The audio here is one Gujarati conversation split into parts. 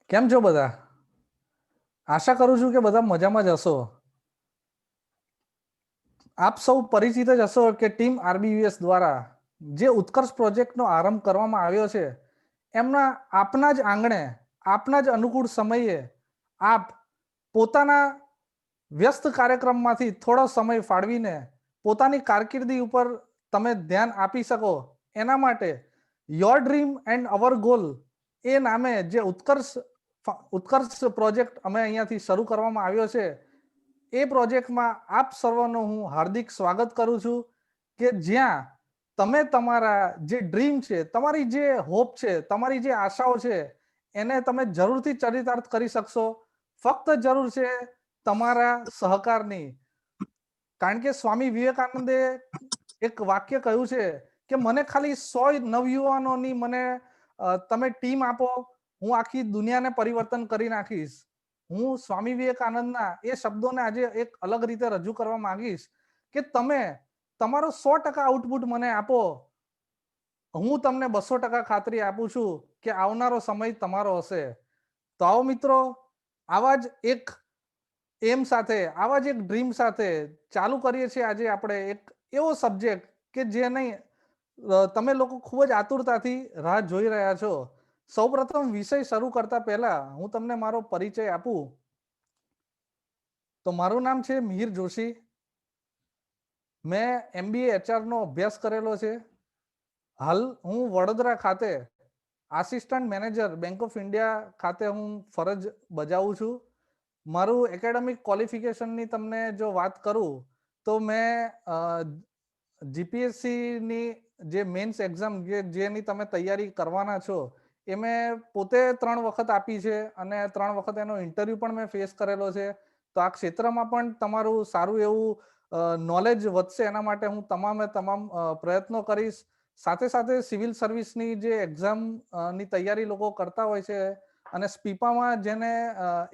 કેમ છો બધા? આશા કરું છું કે બધા મજામાં જ હશો. આપ સૌ પરિચિત જ હશો કે ટીમ આરબીયુએસ દ્વારા જે ઉત્કર્ષ પ્રોજેક્ટનો આરંભ કરવામાં આવ્યો છે, એમના આપના જ આંગણે, આપના જ અનુકૂળ સમયે આપ પોતાના વ્યસ્ત કાર્યક્રમમાંથી થોડો સમય ફાળવીને પોતાની કારકિર્દી ઉપર તમે ધ્યાન આપી શકો એના માટે your dream and our goal એ નામે જે ઉત્કર્ષ પ્રોજેક્ટ અમે અહીંયાથી શરૂ કરવામાં આવ્યો છે, એ પ્રોજેક્ટમાં આપ સર્વનું હું હાર્દિક સ્વાગત કરું છું કે જ્યાં તમે તમારા જે ડ્રીમ છે, તમારી જે હોપ છે, તમારી જે આશાઓ છે, એને તમે જરૂરથી ચરિતાર્થ કરી શકશો. ફક્ત જરૂર છે તમારા સહકારની. કારણ કે સ્વામી વિવેકાનંદે એક વાક્ય કહ્યું છે કે મને ખાલી 100 નવયુવાનોની મને તમે ટીમ આપો, હું આખી દુનિયાને પરિવર્તન કરી નાખીશ. હું સ્વામી વિવેકાનંદના એ શબ્દોને આજે એક અલગ રીતે રજૂ કરવા માંગીશ કે તમે તમારો 100% આઉટપુટ મને આપો, હું તમને 200% ખાતરી આપું છું કે આવનારો સમય તમારો હશે. તો આવો મિત્રો, આવા જ એક એમ સાથે, આવા જ એક ડ્રીમ સાથે ચાલુ કરીએ છીએ આજે આપણે એક એવો સબ્જેક્ટ કે જે નહીં તમે લોકો ખૂબ જ આતુરતાથી રાહ જોઈ રહ્યા છો. સૌપ્રથમ વિષય શરૂ કરતા પહેલા હું તમને મારો પરિચય આપું તો મારું નામ છે મિહિર જોશી. મેં MBA HR નો અભ્યાસ કરેલો છે. હાલ હું વડોદરા ખાતે assistant manager bank of India ખાતે હું ફરજ બજાવું છું. મારું એકેડેમિક ક્વોલિફિકેશનની તમને જો વાત કરું તો મેં જીપીએસસીની જે મેન્સ એક્ઝામ જેની તમે તૈયારી કરવાના છો, એ મેં પોતે 3 વખત આપી છે અને 3 વખત એનો ઇન્ટરવ્યુ પણ મેં ફેસ કરેલો છે. તો આ ક્ષેત્રમાં પણ તમારું સારું એવું નોલેજ વધશે એના માટે હું તમામ પ્રયત્નો કરીશ. સાથે સાથે સિવિલ સર્વિસની જે એક્ઝામની તૈયારી લોકો કરતા હોય છે અને સ્પીપામાં જેને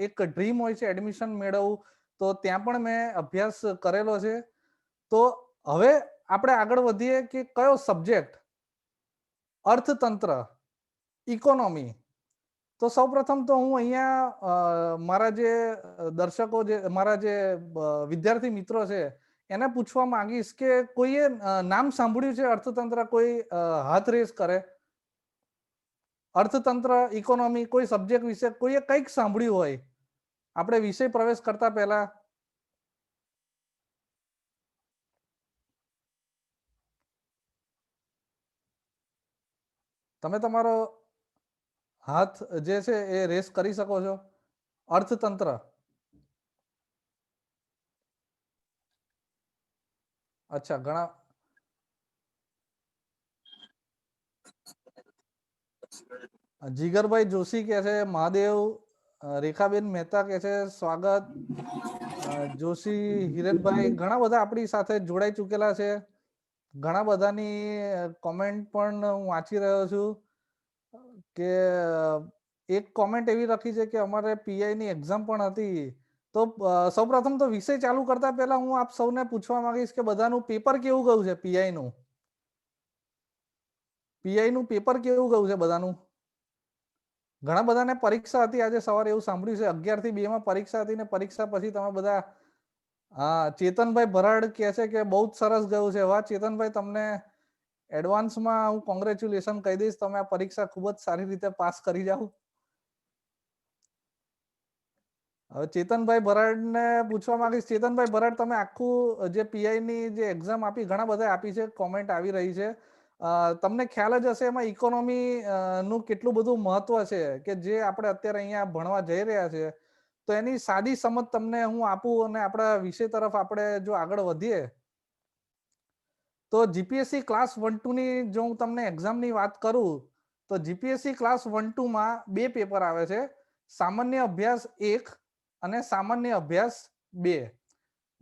એક ડ્રીમ હોય છે એડમિશન મેળવવું, તો ત્યાં પણ મેં અભ્યાસ કરેલો છે. તો હવે આપણે આગળ વધીએ કે કયો સબ્જેક્ટ, અર્થતંત્ર, ઇકોનોમી. તો સૌપ્રથમ તો હું અહીંયા મારા જે દર્શકો, જે મારા જે વિદ્યાર્થી મિત્રો છે, એને પૂછવા માંગીશ કે કોઈએ નામ સાંભળ્યું છે અર્થતંત્ર? કોઈ હાથ રેસ કરે. અર્થતંત્ર, ઇકોનોમી, કોઈ સબ્જેક્ટ વિશે કોઈએ કંઈક સાંભળ્યું હોય આપણે વિષય પ્રવેશ કરતા પહેલા. તમે તમારો હાથ જે છે એ રેસ કરી શકો છો. અર્થતંત્ર. અચ્છા, ઘણા જીગરભાઈ જોશી કે છે, મહાદેવ, રેખાબેન મહેતા કે છે સ્વાગત, જોશી હિરેનભાઈ, ઘણા બધા આપણી સાથે જોડાઈ ચૂકેલા છે. ઘણા બધાની કોમેન્ટ પણ હું વાંચી રહ્યો છું કે એક કોમેન્ટ એવી લખી છે કે અમારે પીઆઈ ની એક્ઝામ પણ હતી. તો સૌપ્રથમ તો વિષય ચાલુ કરતા પહેલા હું આપ સૌને પૂછવા માંગીશ કે બધાનું પેપર કેવું ગયું છે? પીઆઈ નું પેપર કેવું ગયું છે બધાનું? ઘણા બધાને પરીક્ષા હતી આજે સવારે, એવું સાંભળ્યું છે 11 થી 2 માં પરીક્ષા હતી ને પરીક્ષા પછી તમે બધા. હા, ચેતનભાઈ ભરાડ કહે છે કે બહુ જ સરસ ગયું છે. વાહ ચેતનભાઈ, તમને એડવાન્સમાં હું કોંગ્રેચ્યુલેશન કહી દઈશ. તમે આ પરીક્ષા ખૂબ જ સારી રીતે પાસ કરી જાઓ. હવે ચેતનભાઈ ભરાડને પૂછવા માંગીશ, ચેતનભાઈ ભરાડ, તમે આખું જે પીઆઈ ની જે એક્ઝામ આપી, ઘણા બધા આપી છે, કોમેન્ટ આવી રહી છે, તમને ખ્યાલ જ હશે એમાં ઇકોનોમી નું કેટલું બધું મહત્વ છે કે જે આપણે અત્યારે અહીંયા ભણવા જઈ રહ્યા છે. તો એની સાદી સમજ તમને હું આપું અને આપણા વિષય તરફ આપણે જો આગળ વધીએ તો જીપીએસસી ક્લાસ 1-2 ની જો હું તમને એક્ઝામની વાત કરું તો જીપીએસસી ક્લાસ 1-2 માં 2 પેપર આવે છે, સામાન્ય અભ્યાસ 1 અને સામાન્ય અભ્યાસ 2.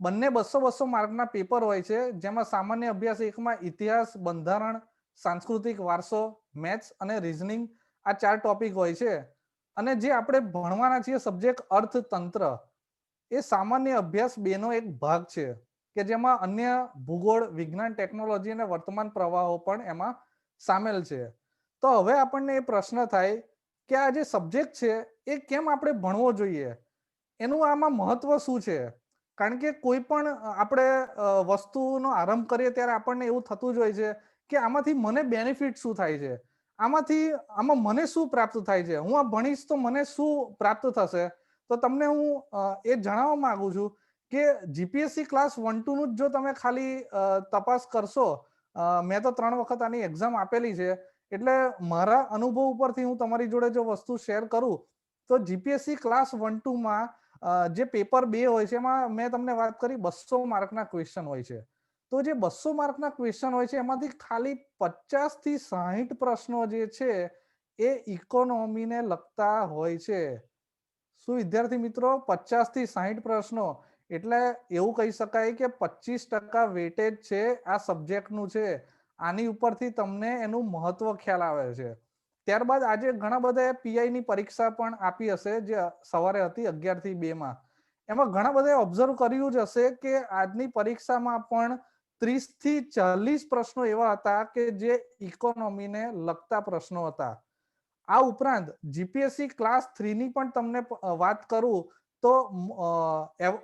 બંને 200-200 માર્કના પેપર હોય છે, જેમાં સામાન્ય અભ્યાસ 1માં ઇતિહાસ, બંધારણ, સાંસ્કૃતિક વારસો, મેથ્સ અને રીઝનિંગ, આ 4 ટોપિક હોય છે. અને જે આપણે ભણવાના છીએ સબ્જેક્ટ અર્થતંત્ર, એ સામાન્ય અભ્યાસ 2 નો એક ભાગ છે કે જેમાં અન્ય ભૂગોળ, વિજ્ઞાન, ટેકનોલોજી અને વર્તમાન પ્રવાહો પણ એમાં સામેલ છે. તો હવે આપણને એ પ્રશ્ન થાય કે આ જે સબ્જેક્ટ છે એ કેમ આપણે ભણવો જોઈએ, એનું આમાં મહત્વ શું છે. કારણ કે કોઈ પણ આપણે વસ્તુનો આરંભ કરીએ ત્યારે આપણને એવું થતું જ હોય છે કે આમાંથી મને બેનિફિટ શું થાય છે, આમાં મને શું પ્રાપ્ત થાય છે, હું આ ભણીશ તો મને શું પ્રાપ્ત થશે. તો તમને હું એ જણાવવા માંગુ છું કે જીપીએસસી ક્લાસ 1-2 નું જો તમે ખાલી તપાસ કરશો, મેં તો 3 વખત આની એક્ઝામ આપેલી છે, એટલે મારા અનુભવ ઉપરથી હું તમારી જોડે જો વસ્તુ શેર કરું તો જીપીએસસી ક્લાસ 1-2 માં જે પેપર 2 હોય છે એમાં મેં તમને વાત કરી 200 માર્કના ક્વેશ્ચન હોય છે. તો જે 200 માર્કના ક્વેશ્ચન હોય છે એમાંથી ખાલી 50 થી 60 પ્રશ્નો જે છે એ ઇકોનોમીને લગતા હોય છે. શું વિદ્યાર્થી મિત્રો, 50 થી 60 પ્રશ્નો, એટલે એવું કહી શકાય કે 25% વેટેજ છે આ સબ્જેક્ટનું છે. આની ઉપરથી તમને એનું મહત્વ ખ્યાલ આવે છે. ત્યારબાદ આજે ઘણા બધા પીઆઈ ની પરીક્ષા પણ આપી હશે જે સવારે હતી 11 થી 2 માં. એમાં ઘણા બધા ઓબ્ઝર્વ કર્યું જ હશે કે આજની પરીક્ષામાં પણ 30 થી 40 પ્રશ્નો એવા હતા કે જે ઇકોનોમીને લગતા પ્રશ્નો હતા. આ ઉપરાંત જીપીએસસી ક્લાસ 3 ની પણ તમને વાત કરું તો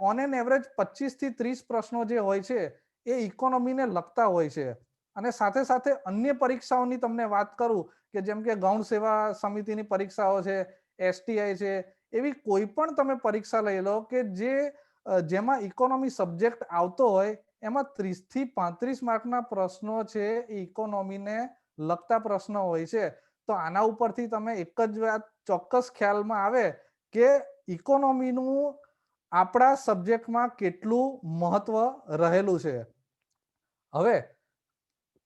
ઓન એન એવરેજ 25 થી 30 પ્રશ્નો જે હોય છે એ ઇકોનોમીને લગતા હોય છે. અને સાથે સાથે અન્ય પરીક્ષાઓની તમને વાત કરું કે જેમ કે ગૌણ સેવા સમિતિની પરીક્ષાઓ છે, એસટીઆઈ છે, એવી કોઈ પણ તમે પરીક્ષા લઈ લો કે જેમાં ઇકોનોમી સબ્જેક્ટ આવતો હોય એમાં 30 થી 35 માર્કના પ્રશ્નો છે એ ઇકોનોમીને લગતા પ્રશ્નો હોય છે. તો આના ઉપરથી તમે એક જ વાત ચોક્કસ ખ્યાલમાં આવે કે ઇકોનોમીનું આપણા સબ્જેક્ટમાં કેટલું મહત્વ રહેલું છે. હવે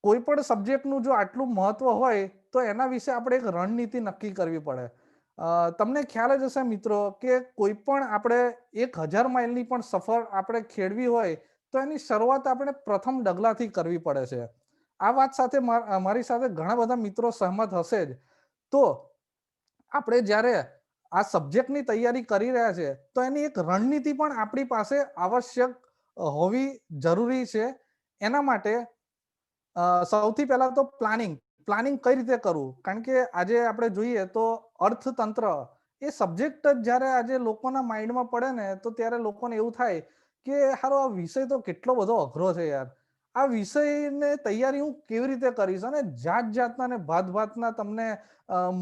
કોઈ પણ સબ્જેક્ટનું જો આટલું મહત્વ હોય તો એના વિશે આપણે એક રણનીતિ નક્કી કરવી પડે. તમને ખ્યાલ જ હશે મિત્રો કે કોઈ પણ આપણે 1000 માઇલની પણ સફર આપણે ખેડવી હોય તો એની શરૂઆત આપણે પ્રથમ ડગલાથી કરવી પડે છે. આ વાત સાથે મારી સાથે ઘણા બધા મિત્રો સહમત હશે જ. તો આપણે જ્યારે આ સબ્જેક્ટની તૈયારી કરી રહ્યા છે તો એની એક રણનીતિ પણ આપણી પાસે આવશ્યક હોવી જરૂરી છે. એના માટે સૌથી પહેલા તો પ્લાનિંગ કઈ રીતે કરવું, કારણ કે આજે આપણે જોઈએ તો અર્થતંત્ર એ સબ્જેક્ટ જ જ્યારે આજે લોકોના માઇન્ડમાં પડે ને તો ત્યારે લોકોને એવું થાય કે હારો આ વિષય તો કેટલો બધો અઘરો છે યાર, આ વિષયને તૈયારી હું કેવી રીતે કરીશ. અને જાત જાતના ને ભાતના તમને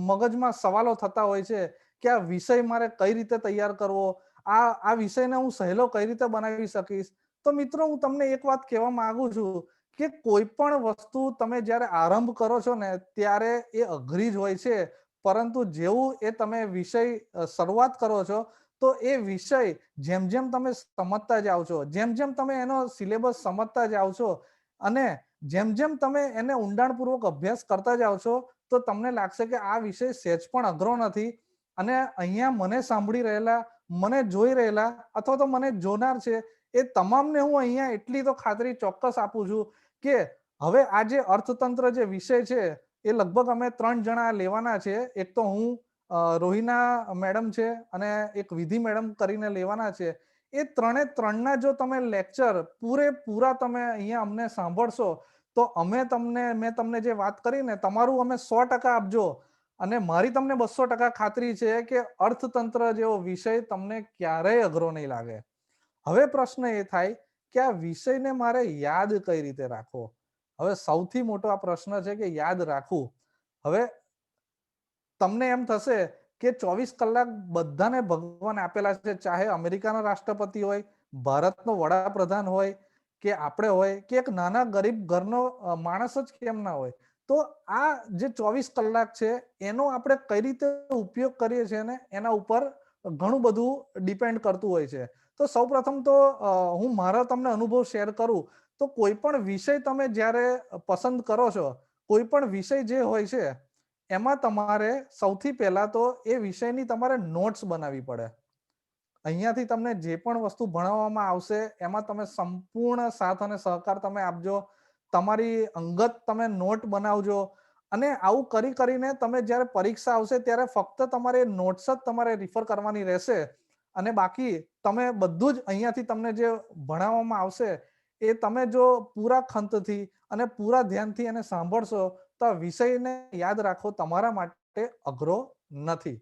મગજમાં સવાલો થતા હોય છે કે આ વિષય મારે કઈ રીતે તૈયાર કરવો, આ વિષયને હું સહેલો કઈ રીતે બનાવી શકીશ. તો મિત્રો હું તમને એક વાત કહેવા માંગુ છું કે કોઈ પણ વસ્તુ તમે જ્યારે આરંભ કરો છો ને ત્યારે એ અઘરી જ હોય છે, પરંતુ જેવું એ તમે વિષય શરૂઆત કરો છો તો એ વિષય જેમ જેમ તમે સમજતા જાઓ છો, જેમ જેમ તમે એનો સિલેબસ સમજતા જાઓ છો અને જેમ જેમ તમે એને ઊંડાણપૂર્વક અભ્યાસ કરતા જાઓ છો તો તમને લાગશે કે આ વિષય સહેજ પણ અઘરો નથી. અને અહીંયા મને સાંભળી રહેલા, મને જોઈ રહેલા અથવા તો મને જોનાર છે એ તમામને હું અહીંયા એટલી તો ખાતરી ચોક્કસ આપું છું કે હવે આ જે અર્થતંત્ર જે વિષય છે એ લગભગ અમે 3 જણા લેવાના છે. એક તો હું, રોહિના મેડમ છે અને એક વિધિ મેડમ કરીને લેવાના છે. એ 3ના જો તમે લેક્ચર પૂરેપૂરા તમે અહીંયા અમને સાંભળશો તો મેં તમને જે વાત કરી ને તમારું અમે 100% આપજો. અને મારી તમને 200% ખાતરી છે કે અર્થતંત્ર જેવો વિષય તમને ક્યારેય અઘરો નહીં લાગે. હવે પ્રશ્ન એ થાય કે આ વિષયને મારે યાદ કઈ રીતે રાખવો. હવે સૌથી મોટો આ પ્રશ્ન છે કે યાદ રાખવું. હવે તમને એમ થશે કે 24 કલાક બધાને ભગવાન આપેલા છે, ચાહે અમેરિકાનો રાષ્ટ્રપતિ હોય, ભારતનો વડાપ્રધાન હોય કે આપણે હોય કે એક નાના ગરીબ ઘરનો માણસ જ કેમ ના હોય. તો આ જે 24 કલાક છે એનો આપણે કઈ રીતે ઉપયોગ કરીએ છીએ ને એના ઉપર ઘણું બધું ડિપેન્ડ કરતું હોય છે. તો સૌપ્રથમ તો હું મારા તમને અનુભવ શેર કરું તો કોઈ પણ વિષય તમે જ્યારે પસંદ કરો છો, કોઈ પણ વિષય જે હોય છે એમાં તમારે સૌથી પહેલા તો એ વિષયની તમારે નોટ્સ બનાવવી પડે. અહીંયાથી તમને જે પણ વસ્તુ ભણાવવામાં આવશે એમાં તમે સંપૂર્ણ સાથ અને સહકાર તમે આપજો. તમારી અંગત તમે નોટ બનાવજો અને આવું કરીને તમે જ્યારે પરીક્ષા આવશે ત્યારે ફક્ત તમારે નોટ્સ જ તમારે રિફર કરવાની રહેશે. અને બાકી તમે બધું જ અહીંયાથી તમને જે ભણાવવામાં આવશે એ તમે જો પૂરા ખંતથી અને પૂરા ધ્યાનથી એને સાંભળશો તો આ વિષયને યાદ રાખવો તમારા માટે અઘરો નથી.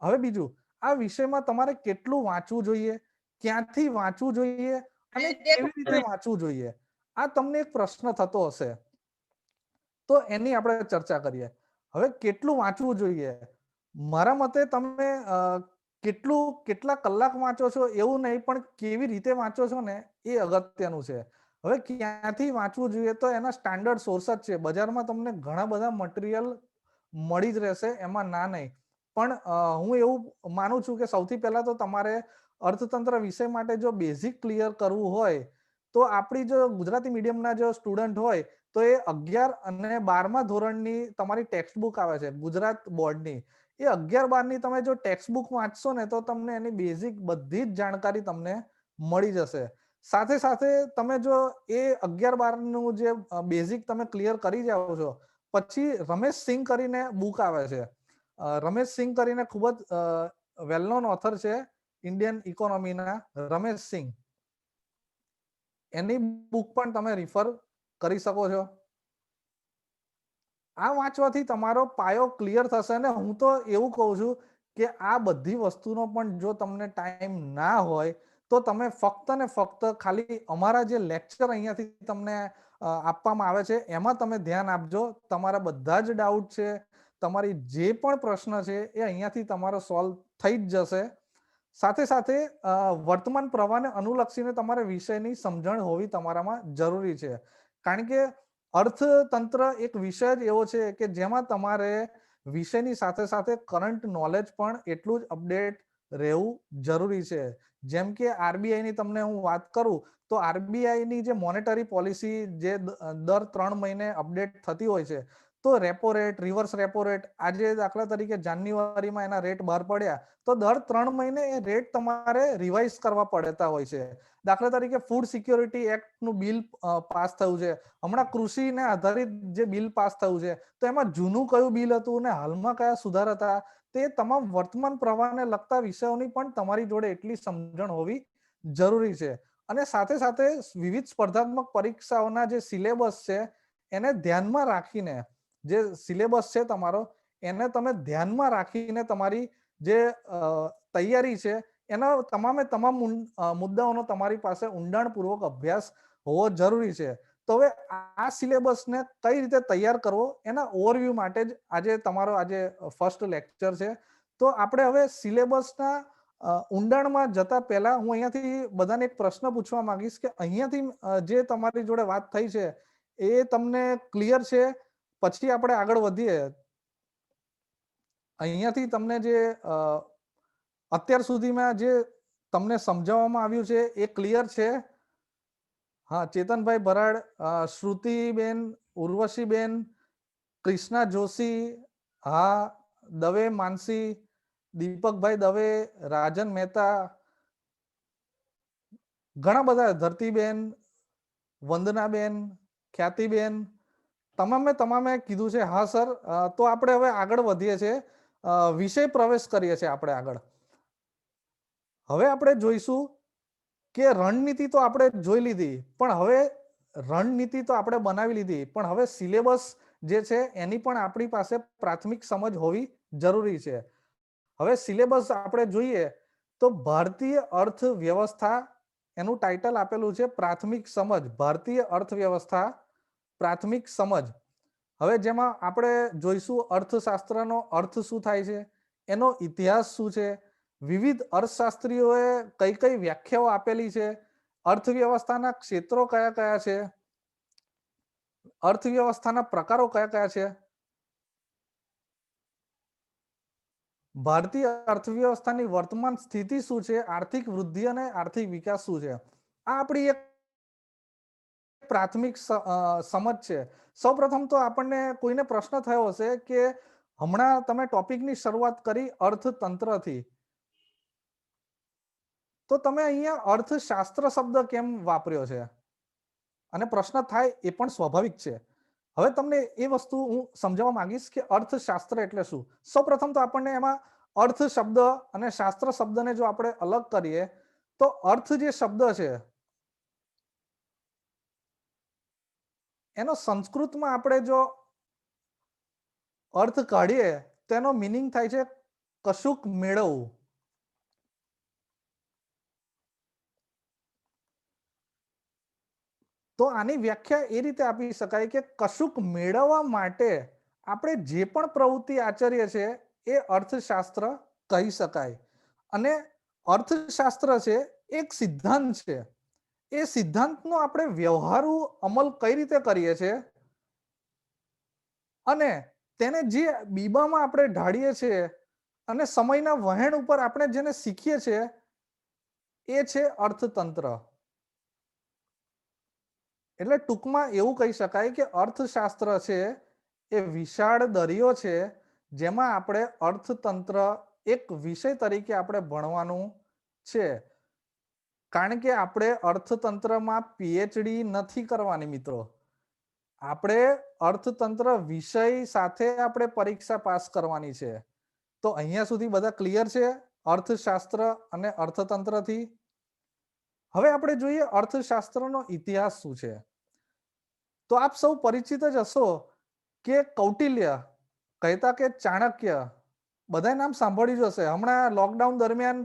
હવે બીજું, આ વિષયમાં તમારે કેટલું વાંચવું જોઈએ, ક્યાંથી વાંચવું જોઈએ અને કેવી રીતે વાંચવું જોઈએ, આ તમને એક પ્રશ્ન થતો હશે. તો એની આપણે ચર્ચા કરીએ. હવે કેટલું વાંચવું જોઈએ, મારા મતે તમે કેટલા કલાક વાંચો છો એવું નહીં, પણ કેવી રીતે વાંચો છો ને એ અગત્યનું છે. હવે ક્યાંથી વાંચવું જોઈએ, તો એના સ્ટાન્ડર્ડ સોર્સ જ છે. બજારમાં તમને ઘણા બધા મટીરિયલ મળી જ રહેશે, એમાં ના નહીં. પણ હું એવું માનું છું કે સૌથી પહેલા તો તમારે અર્થતંત્ર વિષય માટે જો બેઝિક ક્લિયર કરવું હોય, તો આપણી જો ગુજરાતી મીડિયમના જો સ્ટુડન્ટ હોય તો એ 11 અને 12મા ધોરણની તમારી ટેક્સ્ટ બુક આવે છે ગુજરાત બોર્ડની, એ 11-12ની તમે જો ટેક્સ્ટ બુક વાંચશો ને તો તમને એની બેઝિક બધી જ જાણકારી તમને મળી જશે. સાથે સાથે તમે જો એ 11-12નું જે બેઝિક તમે ક્લિયર કરી જાઓ છો, પછી રમેશ સિંહ કરીને બુક આવે છે. રમેશ સિંહ કરીને ખૂબ જ વેલ નોન ઓથર છે ઇન્ડિયન ઇકોનોમીના, રમેશ સિંહ. એની બુક પણ તમે રિફર કરી શકો છો. આ વાંચવાથી તમારો પાયો ક્લિયર થશે. ને હું તો એવું કહું છું કે આ બધી વસ્તુનો પણ જો તમને ટાઈમ ના હોય તો તમે ફક્ત ને ફક્ત ખાલી અમારા જે લેક્ચર અહીંયાથી તમને આપવામાં આવે છે એમાં તમે ધ્યાન આપજો. તમારા બધા જ ડાઉટ છે, તમારી જે પણ પ્રશ્ન છે એ અહીંયાથી તમારો સોલ્વ થઈ જ જશે. સાથે સાથે વર્તમાન પ્રવાહને અનુલક્ષીને તમારે વિષયની સમજણ હોવી તમારામાં જરૂરી છે. કારણ કે અર્થતંત્ર એક વિષય જ એવો છે કે જેમાં તમારે વિષયની સાથે સાથે કરંટ નોલેજ પણ એટલું જ અપડેટ રહેવું જરૂરી છે. જેમ કે આરબીઆઈની તમને હું વાત કરું તો આરબીઆઈની જે મોનેટરી પોલિસી જે દર 3 મહિને અપડેટ થતી હોય છે, તો repo rate, reverse repo rate, આજે દાખલા તરીકે જાન્યુઆરીમાં એના રેટ બહાર પડ્યા તો દર 3 મહિને એ રેટ તમારે રિવાઇઝ કરવા પડતા હોય છે. દાખલા તરીકે ફૂડ સિક્યોરિટી એક્ટનું બિલ પાસ થયું છે, હમણાં કૃષિને આધારિત જે બિલ પાસ થયું છે, તો એમાં જૂનું કયું બિલ હતું અને હાલમાં કયા સુધારા હતા, તે તમામ વર્તમાન પ્રવાહને લગતા વિષયોની પણ તમારી જોડે એટલી સમજણ હોવી જરૂરી છે. અને સાથે સાથે વિવિધ સ્પર્ધાત્મક પરીક્ષાઓના જે સિલેબસ છે એને ધ્યાનમાં રાખીને, જે સિલેબસ છે તમારો એને તમે ધ્યાનમાં રાખીને તમારી જે તૈયારી છે એના તમામ મુદ્દાઓનો તમારી પાસે ઊંડાણપૂર્વક અભ્યાસ હોવો જરૂરી છે. તો હવે આ સિલેબસને કઈ રીતે તૈયાર કરવો એના ઓવરવ્યૂ માટે જ આજે તમારો આજે ફર્સ્ટ લેક્ચર છે. તો આપણે હવે સિલેબસના ઊંડાણમાં જતા પહેલા હું અહીંયાથી બધાને એક પ્રશ્ન પૂછવા માંગીશ કે અહીંયાથી જે તમારી જોડે વાત થઈ છે એ તમને ક્લિયર છે? પછી આપણે આગળ વધીએ. અહીંયાથી તમને જે અત્યાર સુધીમાં જે તમને સમજાવવામાં આવ્યું છે એ ક્લિયર છે? હા, ચેતનભાઈ ભરાડ, શ્રુતિબેન, ઉર્વશીબેન, કૃષ્ણા જોશી, હા, દવે માનસી, દીપકભાઈ દવે, રાજન મહેતા, ઘણા બધા, ધરતીબેન, વંદનાબેન, ખ્યાતિબેન, તમામે કીધું છે હા સર. તો આપણે હવે આગળ વધીએ છીએ, વિષય પ્રવેશ કરીએ છીએ આપણે આગળ. હવે આપણે જોઈશું કે રણનીતિ તો આપણે જોઈ લીધી, પણ હવે રણનીતિ તો આપણે બનાવી લીધી, પણ હવે સિલેબસ જે છે એની પણ આપણી પાસે પ્રાથમિક સમજ હોવી જરૂરી છે. હવે સિલેબસ આપણે જોઈએ તો ભારતીય અર્થવ્યવસ્થા, એનું ટાઇટલ આપેલું છે પ્રાથમિક સમજ, ભારતીય અર્થવ્યવસ્થા પ્રાથમિક સમજ. હવે જેમાં આપણે જોઈશું અર્થશાસ્ત્રનો અર્થ શું થાય છે, એનો ઇતિહાસ શું છે, વિવિધ અર્થશાસ્ત્રીઓએ કઈ કઈ વ્યાખ્યાઓ આપેલી છે, અર્થવ્યવસ્થાના ક્ષેત્રો કયા કયા છે, અર્થવ્યવસ્થાના પ્રકારો કયા કયા છે, ભારતીય અર્થવ્યવસ્થાની વર્તમાન સ્થિતિ શું છે, આર્થિક વૃદ્ધિ અને આર્થિક વિકાસ શું છે, આ આપણી એક પ્રાથમિક સમજ છે. સૌપ્રથમ તો આપણને કોઈને પ્રશ્ન થયો હશે કે હમણાં તમે ટોપિકની શરૂઆત કરી અર્થતંત્રથી, તો તમે અહીંયા અર્થશાસ્ત્ર શબ્દ કેમ વાપર્યો છે? અને પ્રશ્ન થાય એ પણ સ્વાભાવિક છે. હવે તમને એ વસ્તુ હું સમજાવવા માંગીશ કે અર્થશાસ્ત્ર એટલે શું. સૌપ્રથમ તો આપણને એમાં અર્થ શબ્દ અને શાસ્ત્ર શબ્દને જો આપણે અલગ કરીએ તો અર્થ જે શબ્દ છે એનો સંસ્કૃતમાં આપણે જો અર્થ કાઢીએ તેનો મીનિંગ થાય છે કશુંક મેળવવું. તો આની વ્યાખ્યા એ રીતે આપી શકાય કે કશુંક મેળવવા માટે આપણે જે પણ પ્રવૃત્તિ આચરીએ છીએ એ અર્થશાસ્ત્ર કહી શકાય. અને અર્થશાસ્ત્ર છે એક સિદ્ધાંત છે. એ સિદ્ધાંતનો આપણે વ્યવહારુ અમલ કઈ રીતે કરીએ છીએ અને તેને જે બીબામાં આપણે ઢાળીએ છીએ અને સમયના વહેણ ઉપર આપણે જેને શીખીએ છીએ એ છે અર્થતંત્ર. એટલે ટૂંકમાં એવું કહી શકાય કે અર્થશાસ્ત્ર છે એ વિશાળ દરિયો છે જેમાં આપણે અર્થતંત્ર એક વિષય તરીકે આપણે ભણવાનું છે. કારણ કે આપણે અર્થતંત્રમાં પીએચડી નથી કરવાની મિત્રો. આપણે અર્થતંત્ર વિષય સાથે આપણે પરીક્ષા પાસ કરવાની છે. તો અહીંયા સુધી બધા ક્લિયર છે અર્થશાસ્ત્ર અને અર્થતંત્રથી? હવે આપણે જોઈએ અર્થશાસ્ત્રનો ઇતિહાસ શું છે. તો આપ સૌ પરિચિત જ હશો કે કૌટિલ્ય કહેતા કે ચાણક્ય, બધાએ નામ સાંભળ્યું જ હશે. હમણાં લોકડાઉન દરમિયાન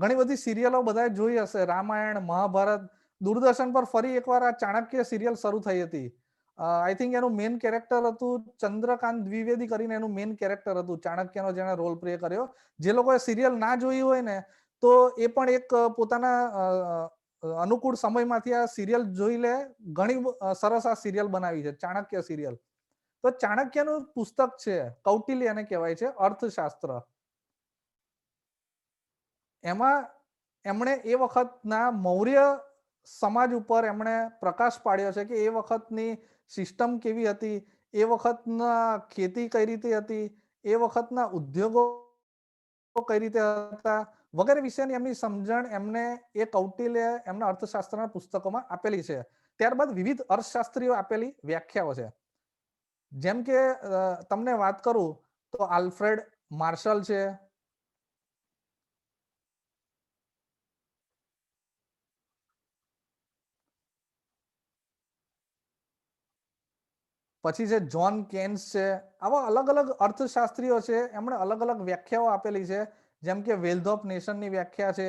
ઘણી બધી સિરિયલો બધાએ જોઈ હશે, રામાયણ, મહાભારત. દૂરદર્શન પર ફરી એકવાર આ ચાણક્ય સિરિયલ શરૂ થઈ હતી. આઈ થિંક એનું મેઇન કેરેક્ટર હતું ચંદ્રકાંત દ્વિવેદી કરીને, એનું મેઇન કેરેક્ટર હતું ચાણક્યનો જેણે રોલ પ્લે કર્યો. જે લોકોએ સિરિયલ ના જોઈ હોય ને તો એ પણ એક પોતાના અનુકૂળ સમયમાંથી આ સિરિયલ જોઈ લે. ઘણી સરસ આ સિરિયલ બનાવી છે ચાણક્ય સિરિયલ. તો ચાણક્યનું પુસ્તક છે કૌટિલ્યને કહેવાય છે અર્થશાસ્ત્ર. એમાં એમણે એ વખતના મૌર્ય સમાજ ઉપર એમણે પ્રકાશ પાડ્યો છે કે એ વખતની સિસ્ટમ કેવી હતી, એ વખતના ખેતી કઈ રીતે હતી, એ વખતના ઉદ્યોગો કઈ રીતે હતા વગેરે વિશેની એમની સમજણ એમને એ કૌટિલ્ય એમના અર્થશાસ્ત્રના પુસ્તકોમાં આપેલી છે. ત્યારબાદ વિવિધ અર્થશાસ્ત્રીઓ આપેલી વ્યાખ્યાઓ છે. જેમ કે તમને વાત કરું તો આલ્ફ્રેડ માર્શલ છે, પછી છે જ્હોન કેન્સ છે. આવા અલગ અલગ અર્થશાસ્ત્રીઓ છે, એમણે અલગ અલગ વ્યાખ્યાઓ આપેલી છે. જેમ કે વેલ્થ ઓફ નેશનની વ્યાખ્યા છે,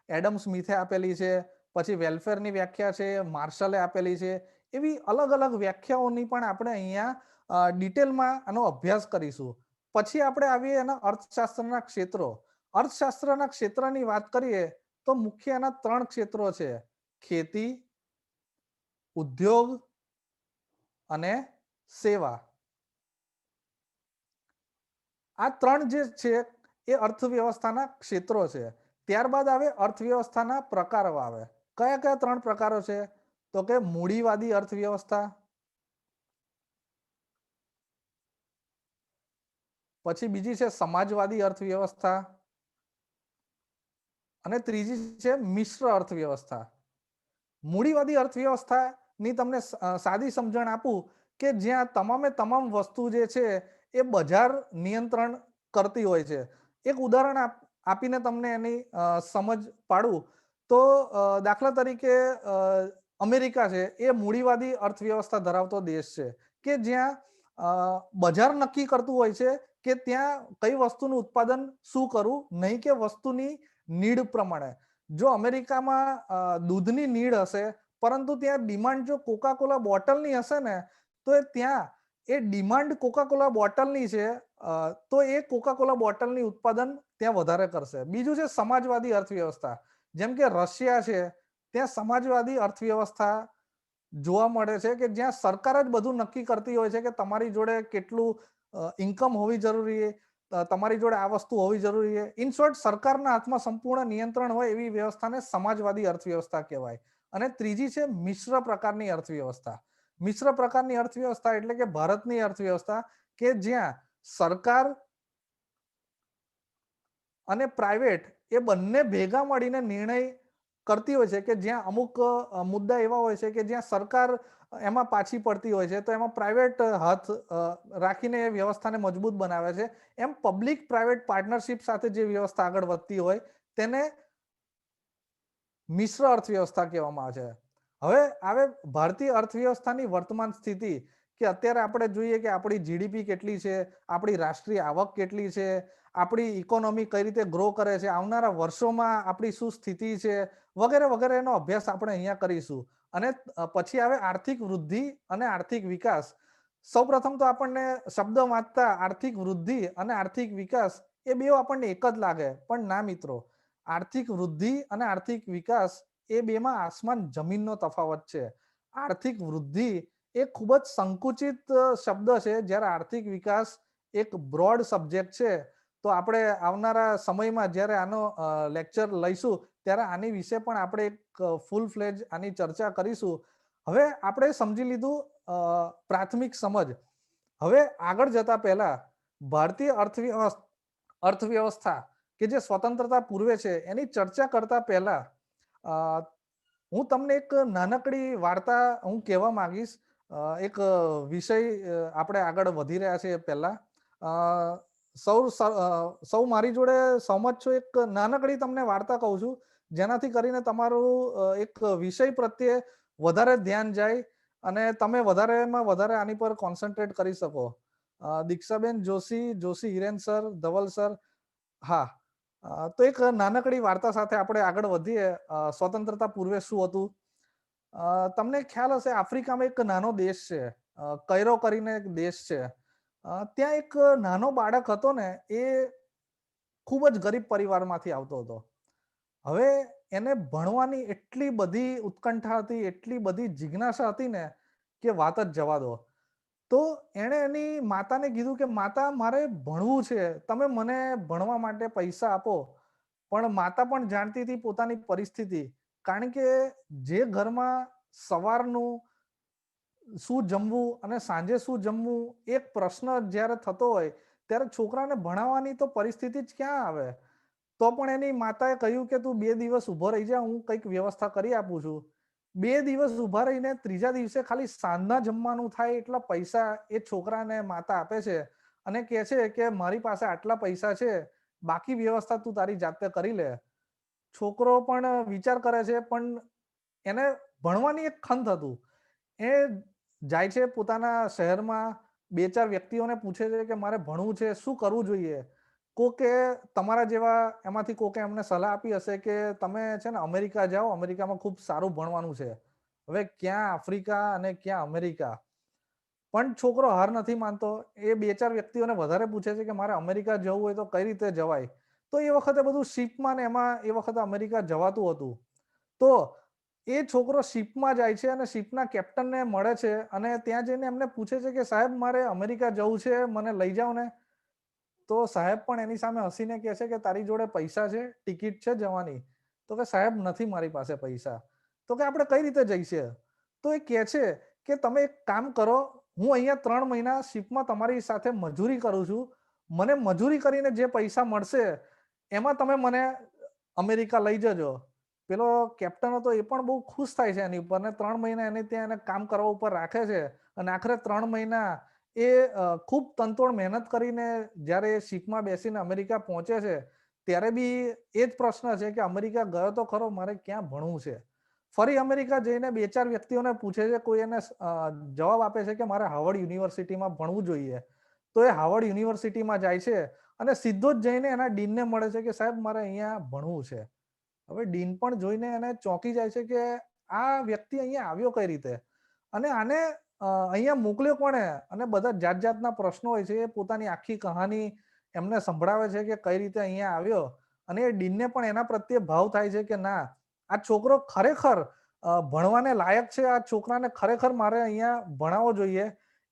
એડમ સ્મિથે આપેલી છે, પછી વેલફેરની વ્યાખ્યા છે, માર્શલે આપેલી છે. એવી અલગ અલગ વ્યાખ્યાઓની પણ આપણે અહીંયા ડિટેલમાં આનો અભ્યાસ કરીશું. પછી આપણે આવીએ એના અર્થશાસ્ત્રના ક્ષેત્રો. અર્થશાસ્ત્રના ક્ષેત્રની વાત કરીએ તો મુખ્ય એના 3 ક્ષેત્રો છે: ખેતી, ઉદ્યોગ અને સેવા. આ 3 જે છે એ અર્થવ્યવસ્થાના ક્ષેત્રો છે. ત્યારબાદ આવે અર્થવ્યવસ્થાના પ્રકારો આવે. કયા કયા 3 પ્રકારો છે? તો કે મૂડીવાદી અર્થવ્યવસ્થા, પછી બીજી છે સમાજવાદી અર્થવ્યવસ્થા અને ત્રીજી છે મિશ્ર અર્થવ્યવસ્થા. મૂડીવાદી અર્થવ્યવસ્થાની તમને સાદી સમજણ આપું કે જ્યાં તમામે તમામ વસ્તુ જે છે એ બજાર નિયંત્રણ કરતી હોય છે. એક ઉદાહરણ આપીને તમને એની સમજ પાડું તો દાખલા તરીકે અમેરિકા છે એ મૂડીવાદી અર્થવ્યવસ્થા ધરાવતો દેશ છે કે જ્યાં બજાર નક્કી કરતું હોય છે કે ત્યાં કઈ વસ્તુનું ઉત્પાદન શું કરવું, નહીં કે વસ્તુની નીડ પ્રમાણે. જો અમેરિકામાં દૂધની નીડ હશે પરંતુ ત્યાં ડિમાન્ડ જો કોકા કોલા બોટલની હશે ને તો ત્યાં એ ડિમાન્ડ કોકા કોલા બોટલની છે તો એ કોકા કોલા બોટલની ઉત્પાદન ત્યાં વધારે કરશે. બીજું છે સમાજવાદી અર્થવ્યવસ્થા. જેમ કે રશિયા છે, ત્યાં સમાજવાદી અર્થવ્યવસ્થા જોવા મળે છે કે જ્યાં સરકાર જ બધું નક્કી કરતી હોય છે કે તમારી જોડે કેટલું ઇન્કમ હોવી જરૂરી, તમારી જોડે આ વસ્તુ હોવી જરૂરી છે. ઇન શોર્ટ, સરકારના હાથમાં સંપૂર્ણ નિયંત્રણ હોય એવી વ્યવસ્થાને સમાજવાદી અર્થવ્યવસ્થા કહેવાય. અને ત્રીજી છે મિશ્ર પ્રકારની અર્થવ્યવસ્થા. મિશ્ર પ્રકારની અર્થવ્યવસ્થા એટલે કે ભારતની અર્થવ્યવસ્થા કે જ્યાં સરકાર અને પ્રાઇવેટ એ બંને ભેગા મળીને નિર્ણય કરતી હોય છે કે જ્યાં અમુક મુદ્દા એવા હોય છે કે જ્યાં સરકાર એમાં પાછી પડતી હોય છે તો એમાં પ્રાઇવેટ હાથ રાખીને એ વ્યવસ્થાને મજબૂત બનાવે છે. એમ પબ્લિક પ્રાઇવેટ પાર્ટનરશિપ સાથે જે વ્યવસ્થા આગળ વધતી હોય તેને મિશ્ર અર્થવ્યવસ્થા કહેવામાં આવે છે. હવે આવે ભારતીય અર્થવ્યવસ્થાની વર્તમાન સ્થિતિ કે અત્યારે આપણે જોઈએ કે આપણી જીડીપી કેટલી છે, આપણી રાષ્ટ્રીય આવક કેટલી છે, આપણી ઇકોનોમી કઈ રીતે ગ્રો કરે છે, આવનારા વર્ષોમાં આપણી શું સ્થિતિ છે, વગેરે વગેરેનો અભ્યાસ આપણે અહીંયા કરીશું. અને પછી આવે આર્થિક વૃદ્ધિ અને આર્થિક વિકાસ. સૌપ્રથમ તો આપણને શબ્દ વાંચતા આર્થિક વૃદ્ધિ અને આર્થિક વિકાસ એ બે આપણને એક જ લાગે, પણ ના મિત્રો, આર્થિક વૃદ્ધિ અને આર્થિક વિકાસ એ બેમાં આસમાન જમીનનો તફાવત છે. આર્થિક વૃદ્ધિ એ ખૂબ જ સંકુચિત શબ્દ છે, જ્યારે આર્થિક વિકાસ એક બ્રોડ સબ્જેક્ટ છે. તો આપણે આવનારા સમયમાં જ્યારે આનો લેક્ચર લઈશું ત્યારે આની વિશે પણ આપણે એક ફૂલ ફ્લેજ આની ચર્ચા કરીશું. હવે આપણે સમજી લીધું પ્રાથમિક સમજ. હવે આગળ જતા પહેલા ભારતીય અર્થવ્યવસ્થા કે જે સ્વતંત્રતા પૂર્વે છે એની ચર્ચા કરતા પહેલા હું તમને એક નાનકડી વાર્તા હું કહેવા માંગીશ. એક વિષય આપણે આગળ વધી રહ્યા છે પહેલા સૌ મારી જોડે સહમત છો. એક નાનકડી તમને વાર્તા કહું છું જેનાથી કરીને તમારું એક વિષય પ્રત્યે વધારે ધ્યાન જાય અને તમે વધારેમાં વધારે આની પર કોન્સન્ટ્રેટ કરી શકો. દીક્ષાબેન જોશી હિરેન સર, ધવલ સર, હા. તો એક નાનકડી વાર્તા સાથે આપણે આગળ વધીએ. સ્વતંત્રતા પૂર્વે શું હતું? તમને ખ્યાલ હશે, આફ્રિકામાં એક નાનો દેશ છે, કૈરો કરીને એક દેશ છે. ત્યાં એક નાનો બાળક હતો ને, એ ખૂબ જ ગરીબ પરિવારમાંથી આવતો હતો. હવે એને ભણવાની એટલી બધી ઉત્કંઠા હતી, એટલી બધી જિજ્ઞાસા હતી ને કે વાત જ જવા દો. તો એણે એની માતાને કીધું કે માતા, મારે ભણવું છે, તમે મને ભણવા માટે પૈસા આપો. પણ માતા પણ જાણતી હતી પોતાની પરિસ્થિતિ, કારણ કે જે ઘરમાં સવારનું શું જમવું અને સાંજે શું જમવું એક પ્રશ્ન જ્યારે થતો હોય ત્યારે છોકરાને ભણાવવાની તો પરિસ્થિતિ જ ક્યાં આવે. તો પણ એની માતાએ કહ્યું કે તું 2 દિવસ ઊભો રહી જા, હું કંઈક વ્યવસ્થા કરી આપું છું. 2 દિવસ ઊભા રહીને ત્રીજા દિવસે ખાલી સાંજના જમવાનું થાય એટલા પૈસા એ છોકરાને માતા આપે છે અને કહે છે કે મારી પાસે આટલા પૈસા છે, બાકી વ્યવસ્થા તું તારી જાતે કરી લે. છોકરો પણ વિચાર કરે છે, પણ એને ભણવાની એક ખંત હતું. એ જાય છે પોતાના શહેરમાં, 2-4 વ્યક્તિઓને પૂછે છે કે મારે ભણવું છે, શું કરવું જોઈએ. કોકે તમારા જેવા એમાંથી કોકે એમને સલાહ આપી હશે કે તમે છે ને અમેરિકા જાઓ, અમેરિકામાં ખૂબ સારું ભણવાનું છે. હવે ક્યાં આફ્રિકા અને ક્યાં અમેરિકા. પણ છોકરો હાર નથી માનતો. એ 2-4 વ્યક્તિઓને વધારે પૂછે છે કે મારે અમેરિકા જવું હોય તો કઈ રીતે જવાય. તો એ વખતે બધું શિપમાં ને એમાં એ વખતે અમેરિકા જવાતું હતું. તો એ છોકરો શિપમાં જાય છે અને શિપના કેપ્ટનને મળે છે અને ત્યાં જઈને એમને પૂછે છે કે સાહેબ, મારે અમેરિકા જવું છે, મને લઈ જાઓ ને. તો સાહેબ પણ એની સામે હસીને કહે છે કે તારી જોડે પૈસા છે, ટિકિટ છે જવાની? તો કે સાહેબ નથી મારી પાસે પૈસા. તો કે આપણે કઈ રીતે જઈશે? તો એ કહે છે કે તમે એક કામ કરો, હું અહીંયા 3 મહિના શિપમાં તમારી સાથે મજૂરી કરું છું, મને મજૂરી કરીને જે પૈસા મળશે એમાં તમે મને અમેરિકા લઈ જજો. પેલો કેપ્ટન હતો એ પણ બહુ ખુશ થાય છે એની ઉપર, ને 3 મહિના એને ત્યાં એને કામ કરવા ઉપર રાખે છે. અને આખરે 3 મહિના એ ખૂબ તનતોડ મહેનત કરીને જ્યારે એ શિપમાં બેસીને અમેરિકા પહોંચે છે ત્યારે બી એ જ પ્રશ્ન છે કે અમેરિકા ગયો તો ખરો, મારે ક્યાં ભણવું છે. ફરી અમેરિકા જઈને 2-4 વ્યક્તિઓને પૂછે છે, કોઈ એને જવાબ આપે છે કે મારે હાર્વર્ડ યુનિવર્સિટીમાં ભણવું જોઈએ. તો એ હાર્વર્ડ યુનિવર્સિટીમાં જાય છે અને સીધો જ જઈને એના ડીનને મળે છે કે સાહેબ, મારે અહીંયા ભણવું છે. હવે ડીન પણ જોઈને એને ચોંકી જાય છે કે આ વ્યક્તિ અહીંયા આવ્યો કઈ રીતે અને આને અહીંયા મોકલ્યો કોણે. અને બધા જાત જાતના પ્રશ્નો હોય છે. એ પોતાની આખી કહાની એમને સંભળાવે છે કે કઈ રીતે અહીંયા આવ્યો. અને એ ડીનને પણ એના પ્રત્યે ભાવ થાય છે કે ના, આ છોકરો ખરેખર ભણવાને લાયક છે, આ છોકરાને ખરેખર મારે અહીંયા ભણાવવો જોઈએ.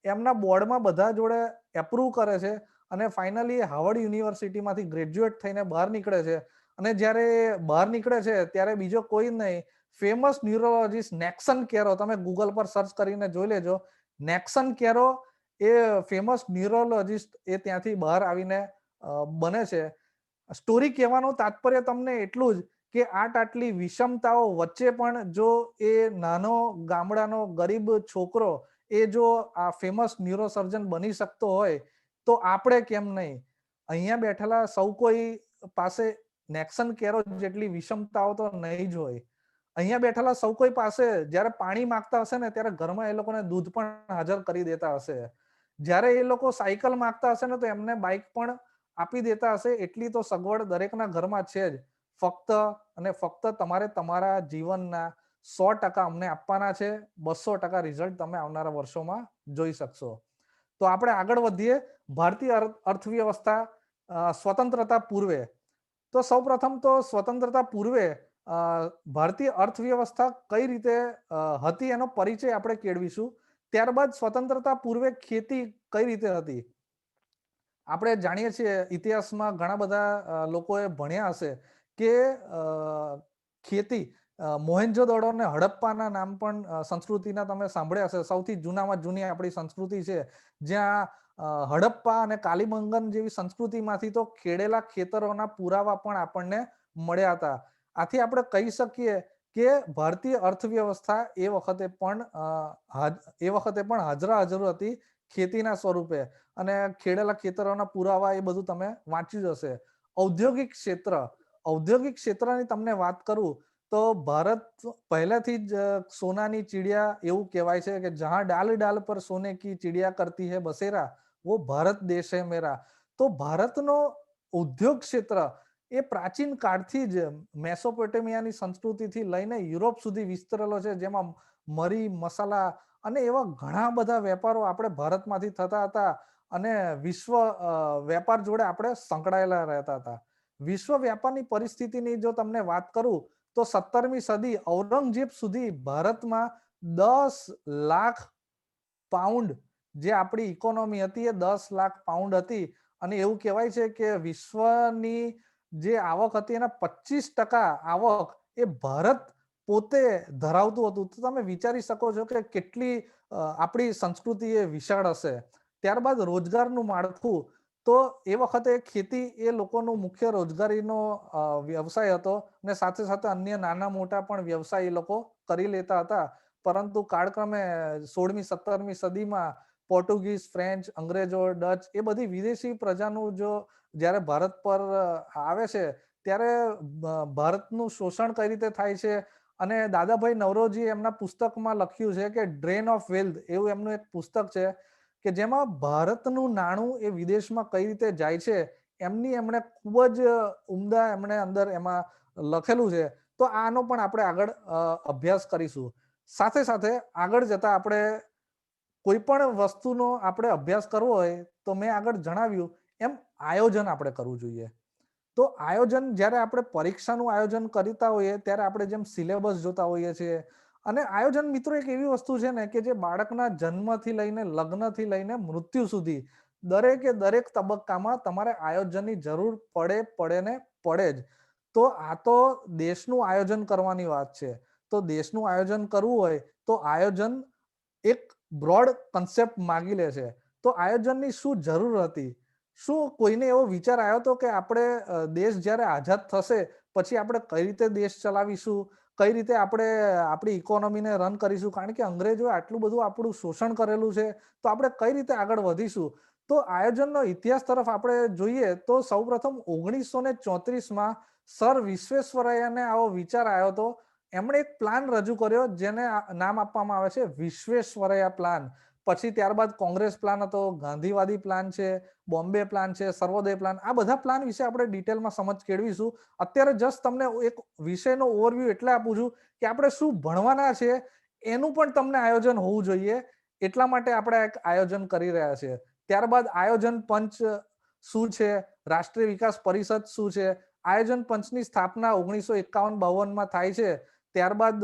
એમના બોર્ડમાં બધા જોડે એપ્રુવ કરે છે અને ફાઇનલી હાર્વર્ડ યુનિવર્સિટીમાંથી ગ્રેજ્યુએટ થઈને બહાર નીકળે છે. અને જ્યારે બહાર નીકળે છે ત્યારે બીજો કોઈ નહીં, ફેમસ ન્યુરોલોજીસ્ટ નેક્સન કેરો, તમે ગૂગલ પર સર્ચ કરીને જોઈ લેજો. નેક્સન કેરો એ ફેમસ ન્યુરોલોજીસ્ટ એ ત્યાંથી બહાર આવીને બને છે. સ્ટોરી કહેવાનું તાત્પર્ય તમને એટલું જ કે આટલી વિષમતાઓ વચ્ચે પણ જો એ નાનો ગામડાનો ગરીબ છોકરો એ જો આ ફેમસ ન્યુરોસર્જન બની શકતો હોય તો આપણે કેમ નહીં. અહીંયા બેઠેલા સૌ કોઈ પાસે નેક્સન કેરો જેટલી વિષમતાઓ તો નહીં જ હોય. અહીંયા બેઠેલા સૌ કોઈ પાસે જ્યારે પાણી માંગતા હશે ને ત્યારે ઘરમાં એ લોકોને દૂધ પણ હાજર કરી દેતા હશે. જ્યારે એ લોકો સાયકલ માંગતા હશે ને તો એમને બાઇક પણ આપી દેતા હશે. એટલી તો સગવડ દરેકના ઘરમાં છે જ. ફક્ત અને ફક્ત તમારે તમારા જીવનના 100% અમને આપવાના છે. 200% રિઝલ્ટ તમે આવનારા વર્ષોમાં જોઈ શકશો. તો આપણે આગળ વધીએ. ભારતીય અર્થવ્યવસ્થા સ્વતંત્રતા પૂર્વે. તો સૌપ્રથમ તો સ્વતંત્રતા પૂર્વે ભારતીય અર્થવ્યવસ્થા કઈ રીતે હતી એનો પરિચય આપણે કેળવીશું. ત્યારબાદ સ્વતંત્રતા પૂર્વે ખેતી કઈ રીતે હતી. આપણે જાણીએ છીએ ઇતિહાસમાં ઘણા બધા લોકોએ ભણ્યા હશે કે ખેતી મોહેન્જો-દડો અને હડપ્પાના નામ પણ સંસ્કૃતિના તમે સાંભળ્યા હશે. સૌથી જૂનામાં જૂની આપણી સંસ્કૃતિ છે, જ્યાં હડપ્પા અને કાલીબંગન જેવી સંસ્કૃતિમાંથી તો ખેડેલા ખેતરોના પુરાવા પણ આપણને મળ્યા હતા. આથી આપણે કહી શકીએ કે ભારતીય અર્થવ્યવસ્થા એ વખતે પણ હાજરા હાજર હતી ખેતીના સ્વરૂપે. અને ખેડેલા ખેતરોના પુરાવા એ બધું તમે વાંચ્યું જ હશે. ઔદ્યોગિક ક્ષેત્રની તમને વાત કરું તો ભારત પહેલેથી જ સોનાની ચિડિયા એવું કહેવાય છે કે જહાં ડાલ ડાલ પર સોને કી ચિડિયા કરતી હૈ બસેરા वो ભારત દેશ હૈ મેરા. તો ભારતનો ઉદ્યોગ ક્ષેત્ર એ પ્રાચીન કાળથી જ મેસોપોટેમિયાની સંસ્કૃતિથી લઈને યુરોપ સુધી વિસ્તરેલો છે, જેમાં મરી, મસાલા અને એવા ઘણા બધા વેપારો આપણે ભારતમાંથી થતા હતા અને વિશ્વ વેપાર જોડે આપણે સંકળાયેલા રહેતા હતા. વિશ્વ વ્યાપારની પરિસ્થિતિની જો તમને વાત કરું તો 17મી સદી ઔરંગઝેબ સુધી ભારતમાં 10 લાખ પાઉન્ડ જે આપણી ઇકોનોમી હતી એ 10 લાખ પાઉન્ડ હતી. અને એવું કહેવાય છે કે વિશ્વની જે આવક હતી એના 25% આવક એ ભારત પોતે ધરાવતું હતું. તો તમે વિચારી શકો છો કે કેટલી આપણી સંસ્કૃતિ એ વિશાળ હશે. ત્યારબાદ રોજગારનું માળખું. તો એ વખતે ખેતી એ લોકોનો મુખ્ય રોજગારીનો વ્યવસાય હતો અને સાથે સાથે અન્ય નાના મોટા પણ વ્યવસાય એ લોકો કરી લેતા હતા. પરંતુ કાળક્રમે 16મી 17મી સદીમાં પોર્ટુગીઝ, ફ્રેન્ચ, અંગ્રેજો, ડચ એ બધી વિદેશી પ્રજાનું જો જ્યારે ભારત પર આવે છે ત્યારે ભારતનું શોષણ કઈ રીતે થાય છે. અને દાદાભાઈ નવરોજી એમના પુસ્તકમાં લખ્યું છે કે ડ્રેન ઓફ વેલ્થ એવું એમનું એક પુસ્તક છે કે જેમાં ભારતનું નાણું એ વિદેશમાં કઈ રીતે જાય છે એમણે ખૂબ જ ઉમદા એમણે અંદર એમાં લખેલું છે. તો આનો પણ આપણે આગળ અભ્યાસ કરીશું. સાથે સાથે આગળ જતા આપણે કોઈ પણ વસ્તુનો આપણે અભ્યાસ કરવો હોય તો મેં આગળ જણાવ્યું એમ આયોજન આપણે કરવું જોઈએ. તો આયોજન જ્યારે આપણે પરીક્ષાનું આયોજન કરતા હોઈએ ત્યારે આપણે જેમ સિલેબસ જોતા હોઈએ છીએ. અને આયોજન મિત્રો એક એવી વસ્તુ છે ને કે જે બાળકના જન્મથી લઈને લગ્નથી લઈને મૃત્યુ સુધી દરેક તબક્કામાં તમારે આયોજનની જરૂર પડે જ. તો આ તો દેશનું આયોજન કરવાની વાત છે. તો દેશનું આયોજન કરવું હોય તો આયોજન એક બ્રોડ કન્સેપ્ટ માગી લે છે. તો આયોજનની શું જરૂર હતી? શું કોઈને એવો વિચાર આવ્યો હતો કે આપણે દેશ જ્યારે આઝાદ થશે પછી આપણે કઈ રીતે દેશ ચલાવીશું, કઈ રીતે આપણે આપણી ઇકોનોમીને રન કરીશું? કારણ કે અંગ્રેજોએ આટલું બધું આપણું શોષણ કરેલું છે, તો આપણે કઈ રીતે આગળ વધીશું? તો આયોજનનો ઇતિહાસ તરફ આપણે જોઈએ તો સૌપ્રથમ 1934માં સર વિશ્વેશ્વરૈયાને આવો વિચાર આવ્યો હતો. એમણે એક પ્લાન રજૂ કર્યો જેને નામ આપવામાં આવે છે વિશ્વેશ્વરૈયા પ્લાન. પછી ત્યારબાદ કોંગ્રેસ પ્લાન હતો, ગાંધીવાદી પ્લાન છે, બોમ્બે પ્લાન છે, સર્વોદય પ્લાન. આ બધા પ્લાન વિશે આપણે ડિટેલમાં સમજ કેળવીશું. અત્યારે જસ્ટ તમને એક વિષયનો ઓવરવ્યૂ એટલે આપું છું કે આપણે શું ભણવાના છે એનું પણ તમને આયોજન હોવું જોઈએ. એટલા માટે આપણે એક આયોજન કરી રહ્યા છીએ. ત્યારબાદ આયોજન પંચ શું છે, રાષ્ટ્રીય વિકાસ પરિષદ શું છે. આયોજન પંચની સ્થાપના 1951-52માં થાય છે. ત્યારબાદ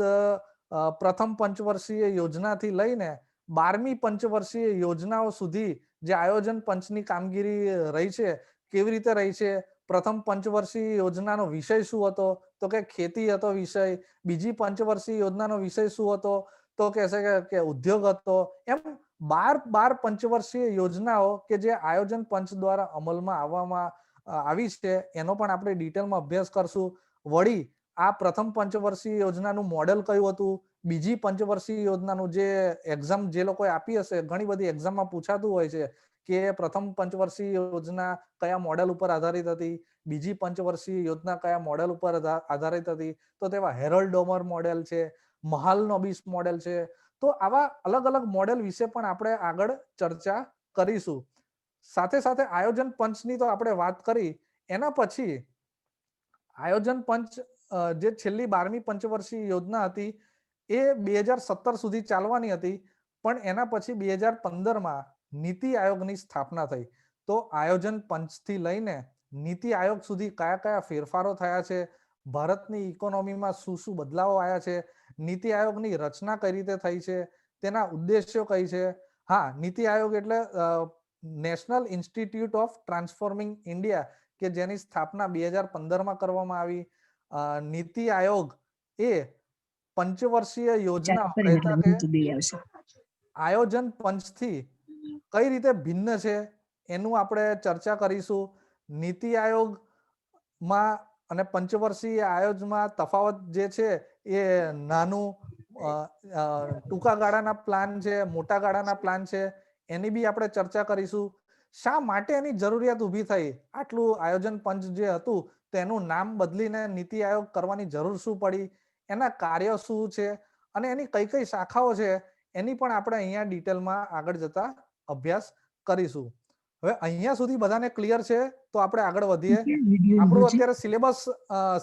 પ્રથમ પંચવર્ષીય યોજનાથી લઈને 12મી પંચવર્ષીય યોજનાઓ સુધી જે આયોજન પંચની કામગીરી રહી છે, કેવી રીતે રહી છે. પ્રથમ પંચવર્ષીય યોજનાનો વિષય શું હતો? તો કે ખેતી હતો વિષય. બીજી પંચવર્ષીય યોજનાનો વિષય શું હતો? તો કે છે કે ઉદ્યોગ હતો. એમ 12 પંચવર્ષીય યોજનાઓ કે જે આયોજન પંચ દ્વારા અમલમાં આવવામાં આવી છે એનો પણ આપણે ડિટેલમાં અભ્યાસ કરશું. વળી આ પ્રથમ પંચવર્ષીય યોજનાનું મોડેલ કયું હતું? બીજી પંચવર્ષીય યોજનાનું જે એક્ઝામ જે લોકોએ આપી હશે, ઘણી બધી એક્ઝામમાં પૂછાતું હોય છે કે પ્રથમ પંચવર્ષીય યોજના કયા મોડેલ ઉપર આધારિત હતી, બીજી પંચવર્ષીય યોજના કયા મોડેલ ઉપર આધારિત હતી, તો તેવા હેરોલ્ડ ડોમર મોડેલ છે, મહાલનોબિસ મોડેલ છે. તો આવા અલગ અલગ મોડેલ વિશે પણ આપણે આગળ ચર્ચા કરીશું. સાથે સાથે આયોજન પંચની તો આપણે વાત કરી. એના પછી આયોજન પંચ જે છેલ્લી 12મી પંચવર્ષીય યોજના હતી એ 2017 સુધી ચાલવાની હતી, પણ એના પછી 2015માં નીતિ આયોગની સ્થાપના થઈ. તો આયોજન પંચથી લઈને નીતિ આયોગ સુધી કયા કયા ફેરફારો થયા છે, ભારતની ઇકોનોમીમાં શું શું બદલાવો આવ્યા છે, નીતિ આયોગની રચના કઈ રીતે થઈ છે, તેના ઉદ્દેશ્યો કઈ છે. હા, નીતિ આયોગ એટલે national institute of transforming India, કે જેની સ્થાપના 2015માં કરવામાં આવી. નીતિ આયોગ એ પંચવર્ષીય યોજના કહેતા કે આયોજન પંચથી કઈ રીતે ભિન્ન છે એનું આપણે ચર્ચા કરીશું. નીતિ આયોગમાં અને પંચવર્ષીય આયોજનમાં તફાવત જે છે એ નાનું ટૂંકા ગાળાના પ્લાન છે, મોટા ગાળાના પ્લાન છે, એની બી આપણે ચર્ચા કરીશું. શા માટે એની જરૂરિયાત ઊભી થઈ, આટલું આયોજન પંચ જે હતું તેનું નામ બદલીને નીતિ આયોગ કરવાની જરૂર શું પડી, એના કાર્યો શું છે અને એની કઈ કઈ શાખાઓ છે એની પણ આપણે અહીંયા ડિટેલમાં આગળ જતા અભ્યાસ કરીશું. હવે અહીંયા સુધી બધાને ક્લિયર છે તો આપણે આગળ વધીએ. આપણું અત્યારે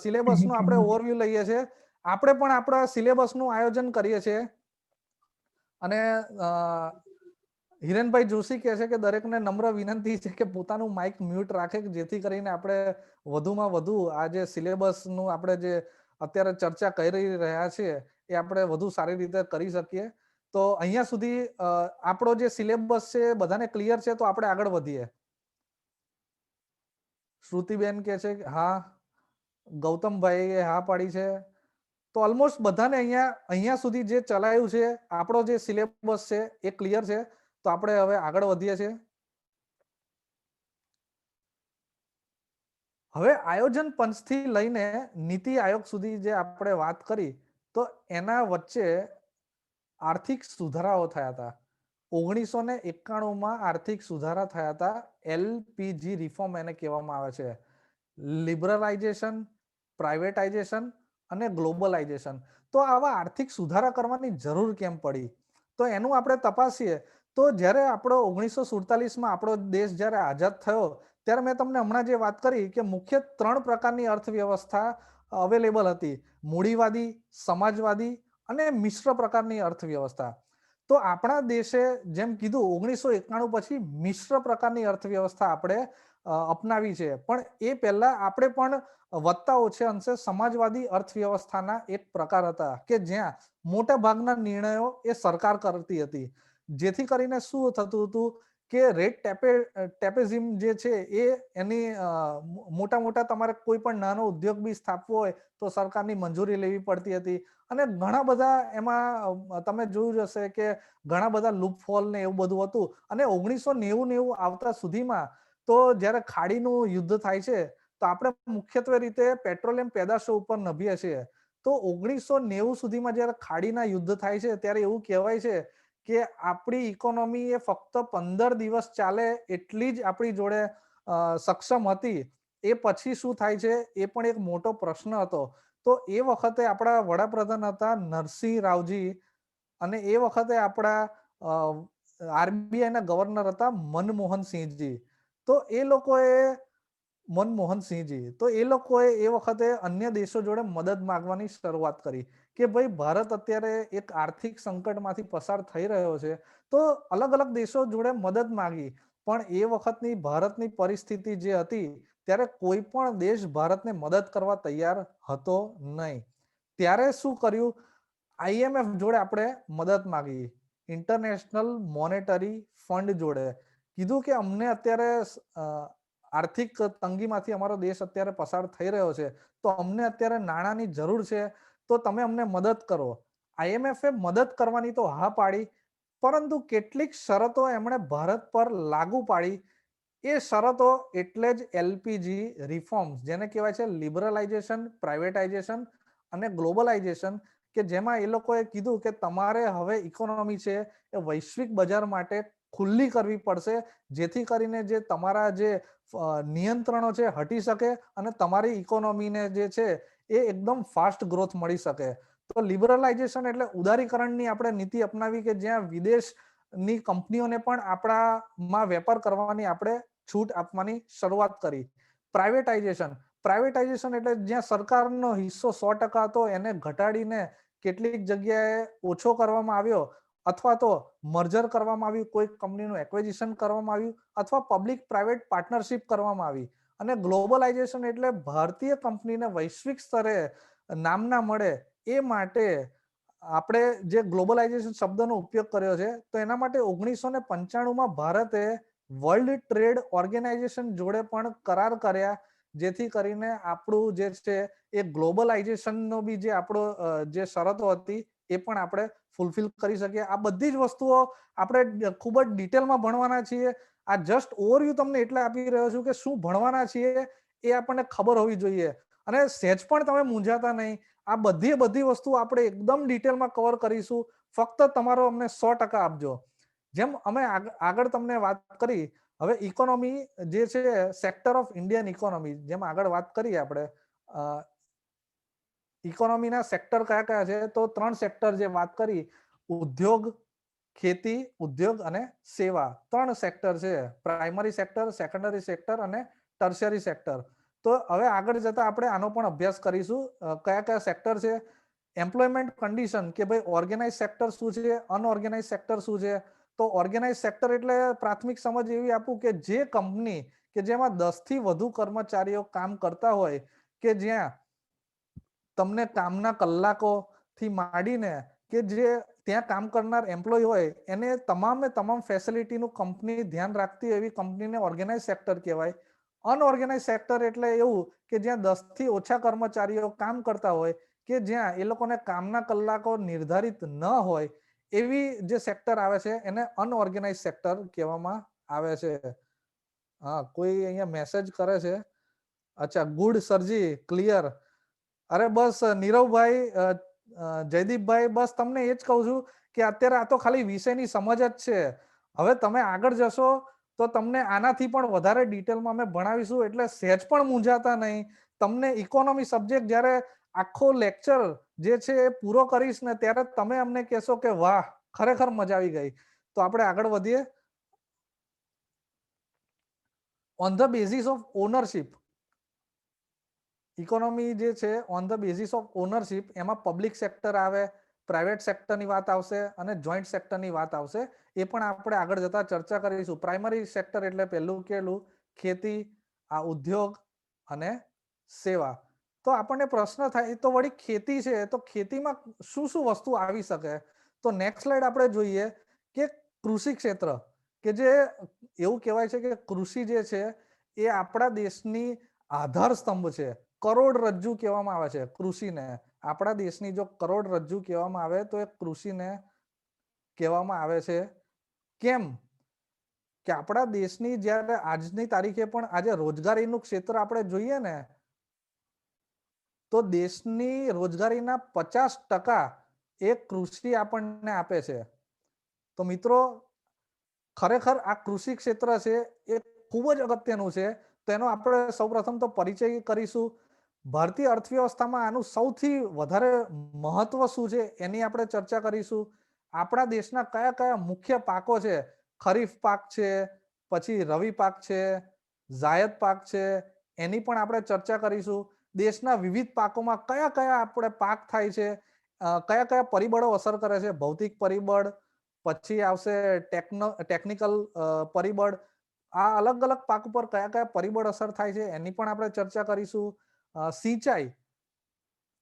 સિલેબસનું આપણે ઓવરવ્યુ લઈએ છીએ. આપણે પણ આપણા સિલેબસનું આયોજન કરીએ છીએ અને હિરેનભાઈ જોશી કહે છે કે દરેકને નમ્ર વિનંતી છે કે પોતાનું માઇક મ્યુટ રાખે, જેથી કરીને આપણે વધુમાં વધુ આ જે સિલેબસનું આપણે જે અત્યારે ચર્ચા કરી રહ્યા છીએ એ આપણે વધુ સારી રીતે કરી શકીએ. તો અહીંયા સુધી આપણો જે સિલેબસ છે બધાને ક્લિયર છે, તો આપણે આગળ વધીએ. શ્રુતિબેન કે છે હા, ગૌતમભાઈએ હા પાડી છે. તો ઓલમોસ્ટ બધાને અહીંયા સુધી જે ચલાયું છે, આપણો જે સિલેબસ છે એ ક્લિયર છે. તો આપણે હવે આગળ વધીએ છીએ. હવે આયોજન પંચથી લઈને નીતિ આયોગ સુધી જે આપણે વાત કરી, તો એના વચ્ચે આર્થિક સુધારાઓ થયા હતા. 1991માં આર્થિક સુધારા થયા હતા. એલપીજી રિફોર્મ એને કહેવામાં આવે છે. લિબરલાઇઝેશન, પ્રાઇવેટાઇઝેશન અને ગ્લોબલાઇઝેશન. તો આવા આર્થિક સુધારા કરવાની જરૂર કેમ પડી, તો એનું આપણે તપાસીએ. તો જ્યારે આપણો 1947માં આપણો દેશ જ્યારે આઝાદ થયો ત્યારે મેં તમને હમણાં જે વાત કરી કે મુખ્ય 3 પ્રકારની અર્થવ્યવસ્થા અવેલેબલ હતી: મૂડીવાદી, સમાજવાદી અને મિશ્ર પ્રકારની અર્થવ્યવસ્થા. તો આપણા દેશે જેમ કીધું 1991 પછી મિશ્ર પ્રકારની અર્થવ્યવસ્થા આપણે અપનાવી છે, પણ એ પહેલા આપણે પણ વધતા ઓછા અંશે સમાજવાદી અર્થવ્યવસ્થાના એક પ્રકાર હતા કે જ્યાં મોટા ભાગના નિર્ણયો એ સરકાર કરતી હતી. જેથી કરીને શું થતું હતું કે રેટ ટેપેઝિમ જે છે એ એની મોટા મોટા તમારે કોઈ પણ નાનો ઉદ્યોગ બી સ્થાપવો હોય તો સરકારની મંજૂરી લેવી પડતી હતી. અને ઘણા બધા એમાં તમે જોયું હશે કે ઘણા બધા લૂપહોલ ને એવું બધું હતું. અને 1990 આવતા સુધીમાં તો જ્યારે ખાડીનું યુદ્ધ થાય છે તો આપણે મુખ્યત્વે રીતે પેટ્રોલિયમ પેદાશો ઉપર નભીએ છીએ. તો 1990 સુધીમાં જ્યારે ખાડીના યુદ્ધ થાય છે ત્યારે એવું કહેવાય છે કે આપણી ઇકોનોમી એ ફક્ત 15 દિવસ ચાલે એટલી જ આપણી જોડે સક્ષમ હતી. એ પછી શું થાય છે એ પણ એક મોટો પ્રશ્ન હતો. તો એ વખતે આપણા વડાપ્રધાન હતા નરસિંહ રાવજી, અને એ વખતે આપણા આરબીઆઈ ના ગવર્નર હતા મનમોહનસિંહજી. તો એ લોકોએ એ વખતે અન્ય દેશો જોડે મદદ માંગવાની શરૂઆત કરી કે ભાઈ ભારત અત્યારે એક આર્થિક સંકટમાંથી પસાર થઈ રહ્યો છે, તો અલગ અલગ દેશો જોડે મદદ માંગી. પણ એ વખતની ભારતની પરિસ્થિતિ જે હતી ત્યારે કોઈ પણ દેશ ભારતને મદદ કરવા તૈયાર હતો નહીં. ત્યારે શું કર્યું, આઈએમએફ જોડે આપણે મદદ માંગી, ઇન્ટરનેશનલ મોનેટરી ફંડ જોડે. કીધું કે અમને અત્યારે આર્થિક તંગીમાંથી અમારો દેશ અત્યારે પસાર થઈ રહ્યો છે, તો અમને અત્યારે નાણાંની જરૂર છે, તો તમે અમને મદદ કરો. આઈએમએફે મદદ કરવાની તો હા પાડી, પરંતુ કેટલીક શરતો એમણે ભારત પર લાગુ પાડી. એ શરતો એટલે જ એલપીજી રિફોર્મ્સ, જેને કહેવાય છે લિબરલાઇઝેશન, પ્રાઇવેટાઇઝેશન અને ગ્લોબલાઇઝેશન, કે જેમાં એ લોકોએ કીધું કે તમારે હવે ઇકોનોમી છે એ વૈશ્વિક બજાર માટે ખુલ્લી કરવી પડશે, જેથી કરીને જે તમારા જે નિયંત્રણો છે હટી શકે અને તમારી ઇકોનોમીને જે છે એ એકદમ ફાસ્ટ ગ્રોથ મળી શકે. તો લિબરલાઇઝેશન એટલે ઉદારીકરણની આપણે નીતિ અપનાવી કે જ્યાં વિદેશની કંપનીઓને પણ આપણામાં વેપાર કરવાની આપણે છૂટ આપવાની શરૂઆત કરી. પ્રાઇવેટાઇઝેશન એટલે જ્યાં સરકારનો હિસ્સો 100% હતો એને ઘટાડીને કેટલીક જગ્યાએ ઓછો કરવામાં આવ્યો, અથવા તો મર્જર કરવામાં આવ્યું, કોઈ કંપનીનું એક્વિઝિશન કરવામાં આવ્યું, અથવા પબ્લિક પ્રાઇવેટ પાર્ટનરશિપ કરવામાં આવી. અને ગ્લોબલાઇઝેશન એટલે ભારતીય કંપનીને વૈશ્વિક સ્તરે નામના મળે એ માટે આપણે જે ગ્લોબલાઇઝેશન શબ્દનો ઉપયોગ કર્યો છે. તો એના માટે 1995માં ભારતે વર્લ્ડ ટ્રેડ ઓર્ગેનાઇઝેશન જોડે પણ કરાર કર્યા, જેથી કરીને આપણું જે છે એ ગ્લોબલાઇઝેશનનો બી જે આપણો જે શરતો હતી એ પણ આપણે ફૂલફિલ કરી શકીએ. આ બધી જ વસ્તુઓ આપણે ખૂબ જ ડિટેલમાં ભણવાના છીએ. આ જસ્ટ ઓવરવ્યુ તમને એટલે આપી રહ્યો છું કે શું ભણવાના છીએ એ આપણને ખબર હોવી જોઈએ, અને સહેજ પણ તમે મૂંઝાતા નહીં. આ બધી વસ્તુ આપણે એકદમ ડિટેલમાં કવર કરીશું. ફક્ત તમારો અમને 100% આપજો. જેમ અમે આગળ તમને વાત કરી, હવે ઇકોનોમી જે છે સેક્ટર ઓફ ઇન્ડિયન ઇકોનોમી, જેમ આગળ વાત કરીએ આપણે ઇકોનોમીના સેક્ટર કયા કયા છે, તો 3 સેક્ટર જે વાત કરી, ઉદ્યોગ, ખેતી, ઉદ્યોગ અને સેવા, 3 સેક્ટર છે. પ્રાઇમરી સેક્ટર, સેકન્ડરી સેક્ટર અને ટર્શિયરી સેક્ટર. તો હવે આગળ જતા આપણે આનો પણ અભ્યાસ કરીશું. કયા કયા સેક્ટર છે, એમ્પ્લોયમેન્ટ કન્ડિશન, કે ભાઈ ઓર્ગેનાઇઝ સેક્ટર શું છે, અનઓર્ગેનાઇઝ સેક્ટર શું છે. તો ઓર્ગેનાઇઝ સેક્ટર એટલે પ્રાથમિક સમજ એવી આપું કે જે કંપની કે જેમાં 10 થી વધુ કર્મચારીઓ કામ કરતા હોય, કે જ્યાં તમને કામના કલાકોથી માંડીને કે જે ત્યાં કામ કરનાર એમ્પ્લોય હોય એને તમામ ફેસિલિટીનું કંપની ધ્યાન રાખતી એવી કંપનીને ઓર્ગેનાઇઝ સેક્ટર કહેવાય. અનઓર્ગેનાઇઝ સેક્ટર એટલે એવું કે જ્યાં 10 થી ઓછા કર્મચારીઓ કામ કરતા હોય, કે જ્યાં એ લોકોને કામના કલાકો નિર્ધારિત ન હોય, એવી જે સેક્ટર આવે છે એને અનઓર્ગેનાઇઝ સેક્ટર કહેવામાં આવે છે. હા, કોઈ અહીંયા મેસેજ કરે છે. અચ્છા, ગુડ સરજી, ક્લિયર. અરે બસ નીરવભાઈ, જયદીપભાઈ, બસ તમને એ જ કહું છું કે અત્યારે આ તો ખાલી વિષયની સમજ જ છે. હવે તમે આગળ જશો તો તમને આનાથી પણ વધારે ડિટેલમાં અમે ભણાવીશું, એટલે સહેજ પણ મૂંઝાતા નહીં. તમને ઇકોનોમી સબ્જેક્ટ જ્યારે આખો લેક્ચર જે છે એ પૂરો કરીશ ને ત્યારે તમે અમને કહેશો કે વાહ, ખરેખર મજા આવી ગઈ. તો આપણે આગળ વધીએ. On the basis of ownership, economy જે છે on the basis of ownership, એમાં પબ્લિક સેક્ટર આવે, પ્રાઇવેટ સેક્ટરની વાત આવશે અને જોઈન્ટ સેક્ટરની વાત આવશે. એ પણ આપણે આગળ જતા ચર્ચા કરીશું. પ્રાઇમરી સેક્ટર એટલે પહેલું કેલું, ખેતી, આ ઉદ્યોગ અને સેવા. તો આપણને પ્રશ્ન થાય તો વળી ખેતી છે, તો ખેતીમાં શું શું વસ્તુ આવી શકે. તો નેક્સ્ટ સ્લાઇડ આપણે જોઈએ કે કૃષિ ક્ષેત્ર, કે જે એવું કહેવાય છે કે કૃષિ જે છે એ આપણા દેશની આધાર સ્તંભ છે. કરોડરજ્જુ કહેવામાં આવે છે કૃષિને. આપણા દેશની જો કરોડરજ્જુ કહેવામાં આવે તો એ કૃષિને કહેવામાં આવે છે. કેમ કે આપણા દેશની જ્યારે આજની તારીખે પણ આજે રોજગારીનું ક્ષેત્ર આપણે જોઈએ ને, તો દેશની રોજગારીના 50% એ કૃષિ આપણને આપે છે. તો મિત્રો, ખરેખર આ કૃષિ ક્ષેત્ર છે એ ખૂબ જ અગત્યનું છે. તો એનો આપણે સૌપ્રથમ તો પરિચય કરીશું. ભારતીય અર્થવ્યવસ્થામાં આનું સૌથી વધારે મહત્વ શું છે એની આપણે ચર્ચા કરીશું. આપણા દેશના કયા કયા મુખ્ય પાકો છે, ખરીફ પાક છે, પછી રવિ પાક છે, જાયદ પાક છે, એની પણ આપણે ચર્ચા કરીશું. દેશના વિવિધ પાકોમાં કયા કયા આપણે પાક થાય છે, કયા કયા પરિબળો અસર કરે છે, ભૌતિક પરિબળ, પછી આવશે ટેકનિકલ પરિબળ. આ અલગ અલગ પાક ઉપર કયા કયા પરિબળ અસર થાય છે એની પણ આપણે ચર્ચા કરીશું. સિંચાઈ,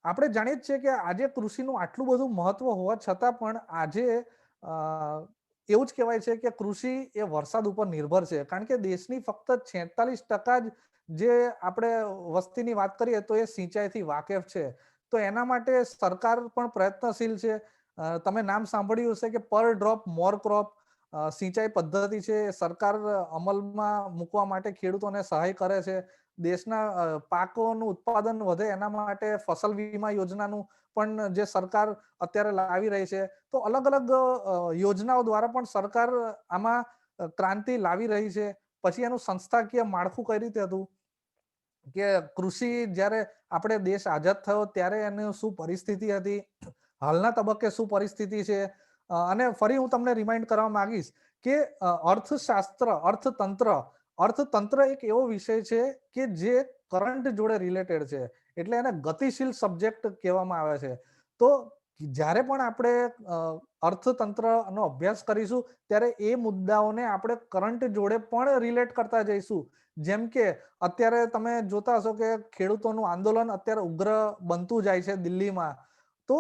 આપણે જાણીએ જ છીએ કે આજે કૃષિનું આટલું બધું મહત્વ હોવા છતાં પણ આજે એવું જ કહેવાય છે કે કૃષિ એ વરસાદ ઉપર નિર્ભર છે. કારણ કે દેશની ફક્ત 46% જ જે આપણે વસ્તીની વાત કરીએ તો એ સિંચાઈથી વાકેફ છે. તો એના માટે સરકાર પણ પ્રયત્નશીલ છે. તમે નામ સાંભળ્યું હશે કે પર ડ્રોપ મોર ક્રોપ સિંચાઈ પદ્ધતિ છે, સરકાર અમલમાં મૂકવા માટે ખેડૂતોને સહાય કરે છે. દેશના પાકોનું ઉત્પાદન વધે એના માટે ફસલ વીમા યોજનાનું પણ જે સરકાર અત્યારે લાવી રહી છે. તો અલગ અલગ યોજનાઓ દ્વારા પણ સરકાર આમાં ક્રાંતિ લાવી રહી છે. પછી એનું સંસ્થાકીય માળખું કઈ રીતે હતું કે કૃષિ જ્યારે આપણે દેશ આઝાદ થયો ત્યારે એની શું પરિસ્થિતિ હતી, હાલના તબક્કે શું પરિસ્થિતિ છે. અને ફરી હું તમને રિમાઇન્ડ કરવા માંગીશ કે અર્થશાસ્ત્ર અર્થતંત્ર એક એવો વિષય છે કે જે કરંટ જોડે રિલેટેડ છે, એટલે એને ગતિશીલ સબ્જેક્ટ કહેવામાં આવે છે. તો જ્યારે પણ આપણે અર્થતંત્રનો અભ્યાસ કરીશું ત્યારે એ મુદ્દાઓને આપણે કરંટ જોડે પણ રિલેટ કરતા જઈશું. જેમ કે અત્યારે તમે જોતા હશો કે ખેડૂતોનું આંદોલન અત્યારે ઉગ્ર બનતું જાય છે દિલ્હીમાં. તો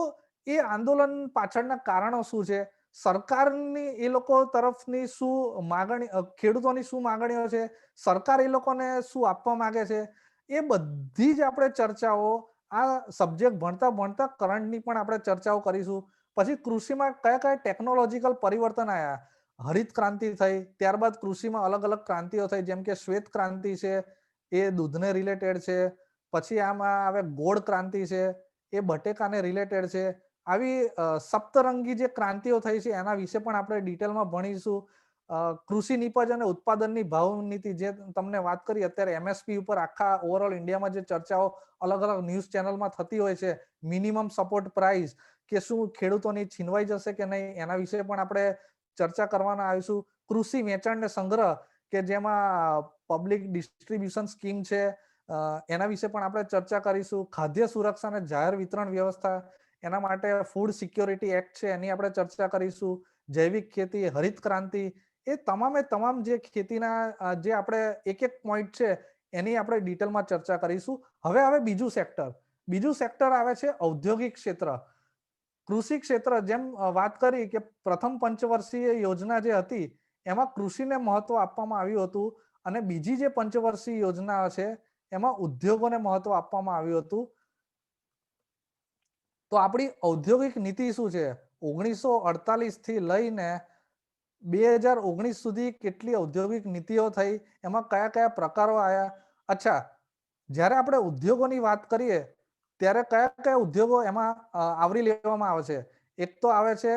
એ આંદોલન પાછળના કારણો શું છે, સરકારની એ લોકો તરફની શું માગણી, ખેડૂતોની શું માગણીઓ છે, સરકાર એ લોકોને શું આપવા માંગે છે, એ બધી જ આપણે ચર્ચાઓ આ સબ્જેક્ટ ભણતા ભણતા કરંટની પણ આપણે ચર્ચાઓ કરીશું. પછી કૃષિમાં કયા કયા ટેકનોલોજીકલ પરિવર્તન આવ્યા, હરિત ક્રાંતિ થઈ, ત્યારબાદ કૃષિમાં અલગ અલગ ક્રાંતિઓ થઈ, જેમ કે શ્વેત ક્રાંતિ છે એ દૂધને રિલેટેડ છે, પછી આમાં આવે ગોળ ક્રાંતિ છે એ બટેકાને રિલેટેડ છે. આવી સપ્તરંગી જે ક્રાંતિઓ થઈ છે એના વિશે પણ આપણે ડિટેલમાં ભણીશું. કૃષિ નિપજ અને ઉત્પાદનની ભાવ નીતિ જે તમને વાત કરી, અત્યારે એમએસપી ઉપર આખા ઓવરઓલ ઇન્ડિયામાં જે ચર્ચાઓ અલગ અલગ ન્યૂઝ ચેનલમાં થતી હોય છે, મિનિમમ સપોર્ટ પ્રાઇસ કે શું ખેડૂતોની છીનવાઈ જશે કે નહીં, એના વિશે પણ આપણે ચર્ચા કરવાના આવીશું. કૃષિ વેચાણ ને સંગ્રહ કે જેમાં પબ્લિક ડિસ્ટ્રીબ્યુશન સ્કીમ છે, એના વિશે પણ આપણે ચર્ચા કરીશું. ખાદ્ય સુરક્ષા અને જાહેર વિતરણ વ્યવસ્થા, એના માટે ફૂડ સિક્યોરિટી એક્ટ છે એની આપણે ચર્ચા કરીશું. જૈવિક ખેતી, હરિત ક્રાંતિ, એ તમામે તમામ જે ખેતીના જે આપણે એક એક પોઈન્ટ છે એની આપણે ડિટેલમાં ચર્ચા કરીશું. હવે આવે બીજું સેક્ટર આવે છે ઔદ્યોગિક ક્ષેત્ર. કૃષિ ક્ષેત્ર, જેમ વાત કરી કે પ્રથમ પંચવર્ષીય યોજના જે હતી એમાં કૃષિને મહત્વ આપવામાં આવ્યું હતું, અને બીજી જે પંચવર્ષીય યોજના છે એમાં ઉદ્યોગોને મહત્વ આપવામાં આવ્યું હતું. તો આપણી ઔદ્યોગિક નીતિ શું છે, 1948 થી લઈને 2019 સુધી કેટલી ઔદ્યોગિક નીતિઓ થઈ, એમાં કયા કયા પ્રકારો આવ્યા. અચ્છા, જ્યારે આપણે ઉદ્યોગોની વાત કરીએ ત્યારે કયા કયા ઉદ્યોગો એમાં આવરી લેવામાં આવે છે. એક તો આવે છે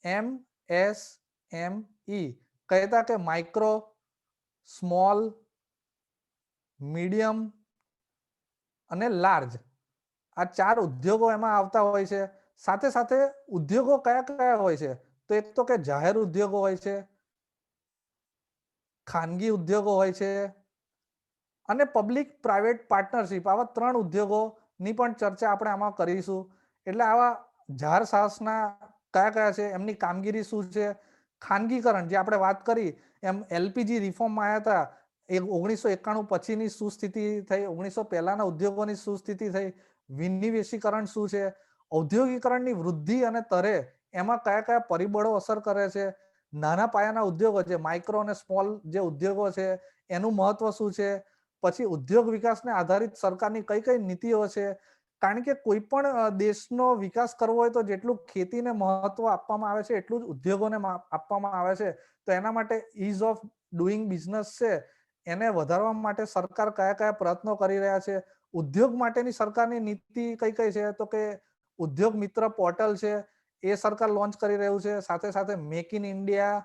MSME, કહેતા કે માઇક્રો, સ્મોલ, મીડિયમ અને લાર્જ, આ 4 ઉદ્યોગો એમાં આવતા હોય છે. સાથે સાથે ઉદ્યોગો કયા કયા હોય છે, તો એક તો કે જાહેર ઉદ્યોગો હોય છે, ખાનગી ઉદ્યોગો હોય છે, અને પબ્લિક પ્રાઇવેટ પાર્ટનરશિપ. આવા 3 ઉદ્યોગોની પણ ચર્ચા આપણે આમાં કરીશું. એટલે આવા જાહેર સાહસના કયા કયા છે, એમની કામગીરી શું છે. ખાનગીકરણ, જે આપણે વાત કરી એમ એલપીજી રિફોર્મમાં આવ્યા હતા, 1991 પછીની શું સ્થિતિ થઈ, 1900 પહેલાના ઉદ્યોગોની શું સ્થિતિ થઈ, વિનિવેશીકરણ શું છે, ઔદ્યોગિકરણની વૃદ્ધિ અને તરે એમાં કયા કયા પરિબળો અસર કરે છે, નાના પાયાના ઉદ્યોગો છે, માઇક્રો અને સ્મોલ જે ઉદ્યોગો છે એનું મહત્વ શું છે, પછી ઉદ્યોગ વિકાસને આધારિત સરકારની કઈ કઈ નીતિઓ છે. કારણ કે કોઈ પણ દેશનો વિકાસ કરવો હોય તો જેટલું ખેતીને મહત્વ આપવામાં આવે છે એટલું જ ઉદ્યોગોને આપવામાં આવે છે. તો એના માટે ઇઝ ઓફ ડુઈંગ બિઝનેસ છે એને વધારવા માટે સરકાર કયા કયા પ્રયત્નો કરી રહ્યા છે. ઉદ્યોગ માટેની સરકારની નીતિ કઈ કઈ છે, તો કે ઉદ્યોગ મિત્ર પોર્ટલ છે એ સરકાર લોન્ચ કરી રહ્યું છે. સાથે સાથે make in India,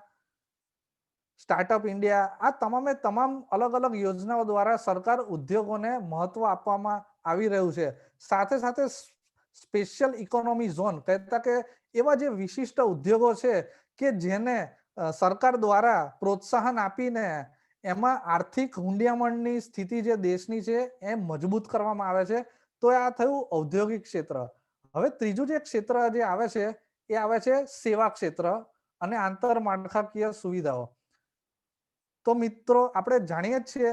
startup India, આ તમામે તમામ અલગ અલગ યોજનાઓ દ્વારા સરકાર ઉદ્યોગોને મહત્વ આપવામાં આવી રહ્યું છે. સાથે સાથે સ્પેશિયલ ઇકોનોમી ઝોન, કહેતા કે એવા જે વિશિષ્ટ ઉદ્યોગો છે કે જેને સરકાર દ્વારા પ્રોત્સાહન આપીને એમાં આર્થિક હુંડિયામણની સ્થિતિ જે દેશની છે એ મજબૂત કરવામાં આવે છે. તો આ થયું ઔદ્યોગિક ક્ષેત્ર. હવે ત્રીજું જે ક્ષેત્ર જે આવે છે એ આવે છે સેવા ક્ષેત્ર અને આંતરમાળખાકીય સુવિધાઓ. તો મિત્રો આપણે જાણીએ છીએ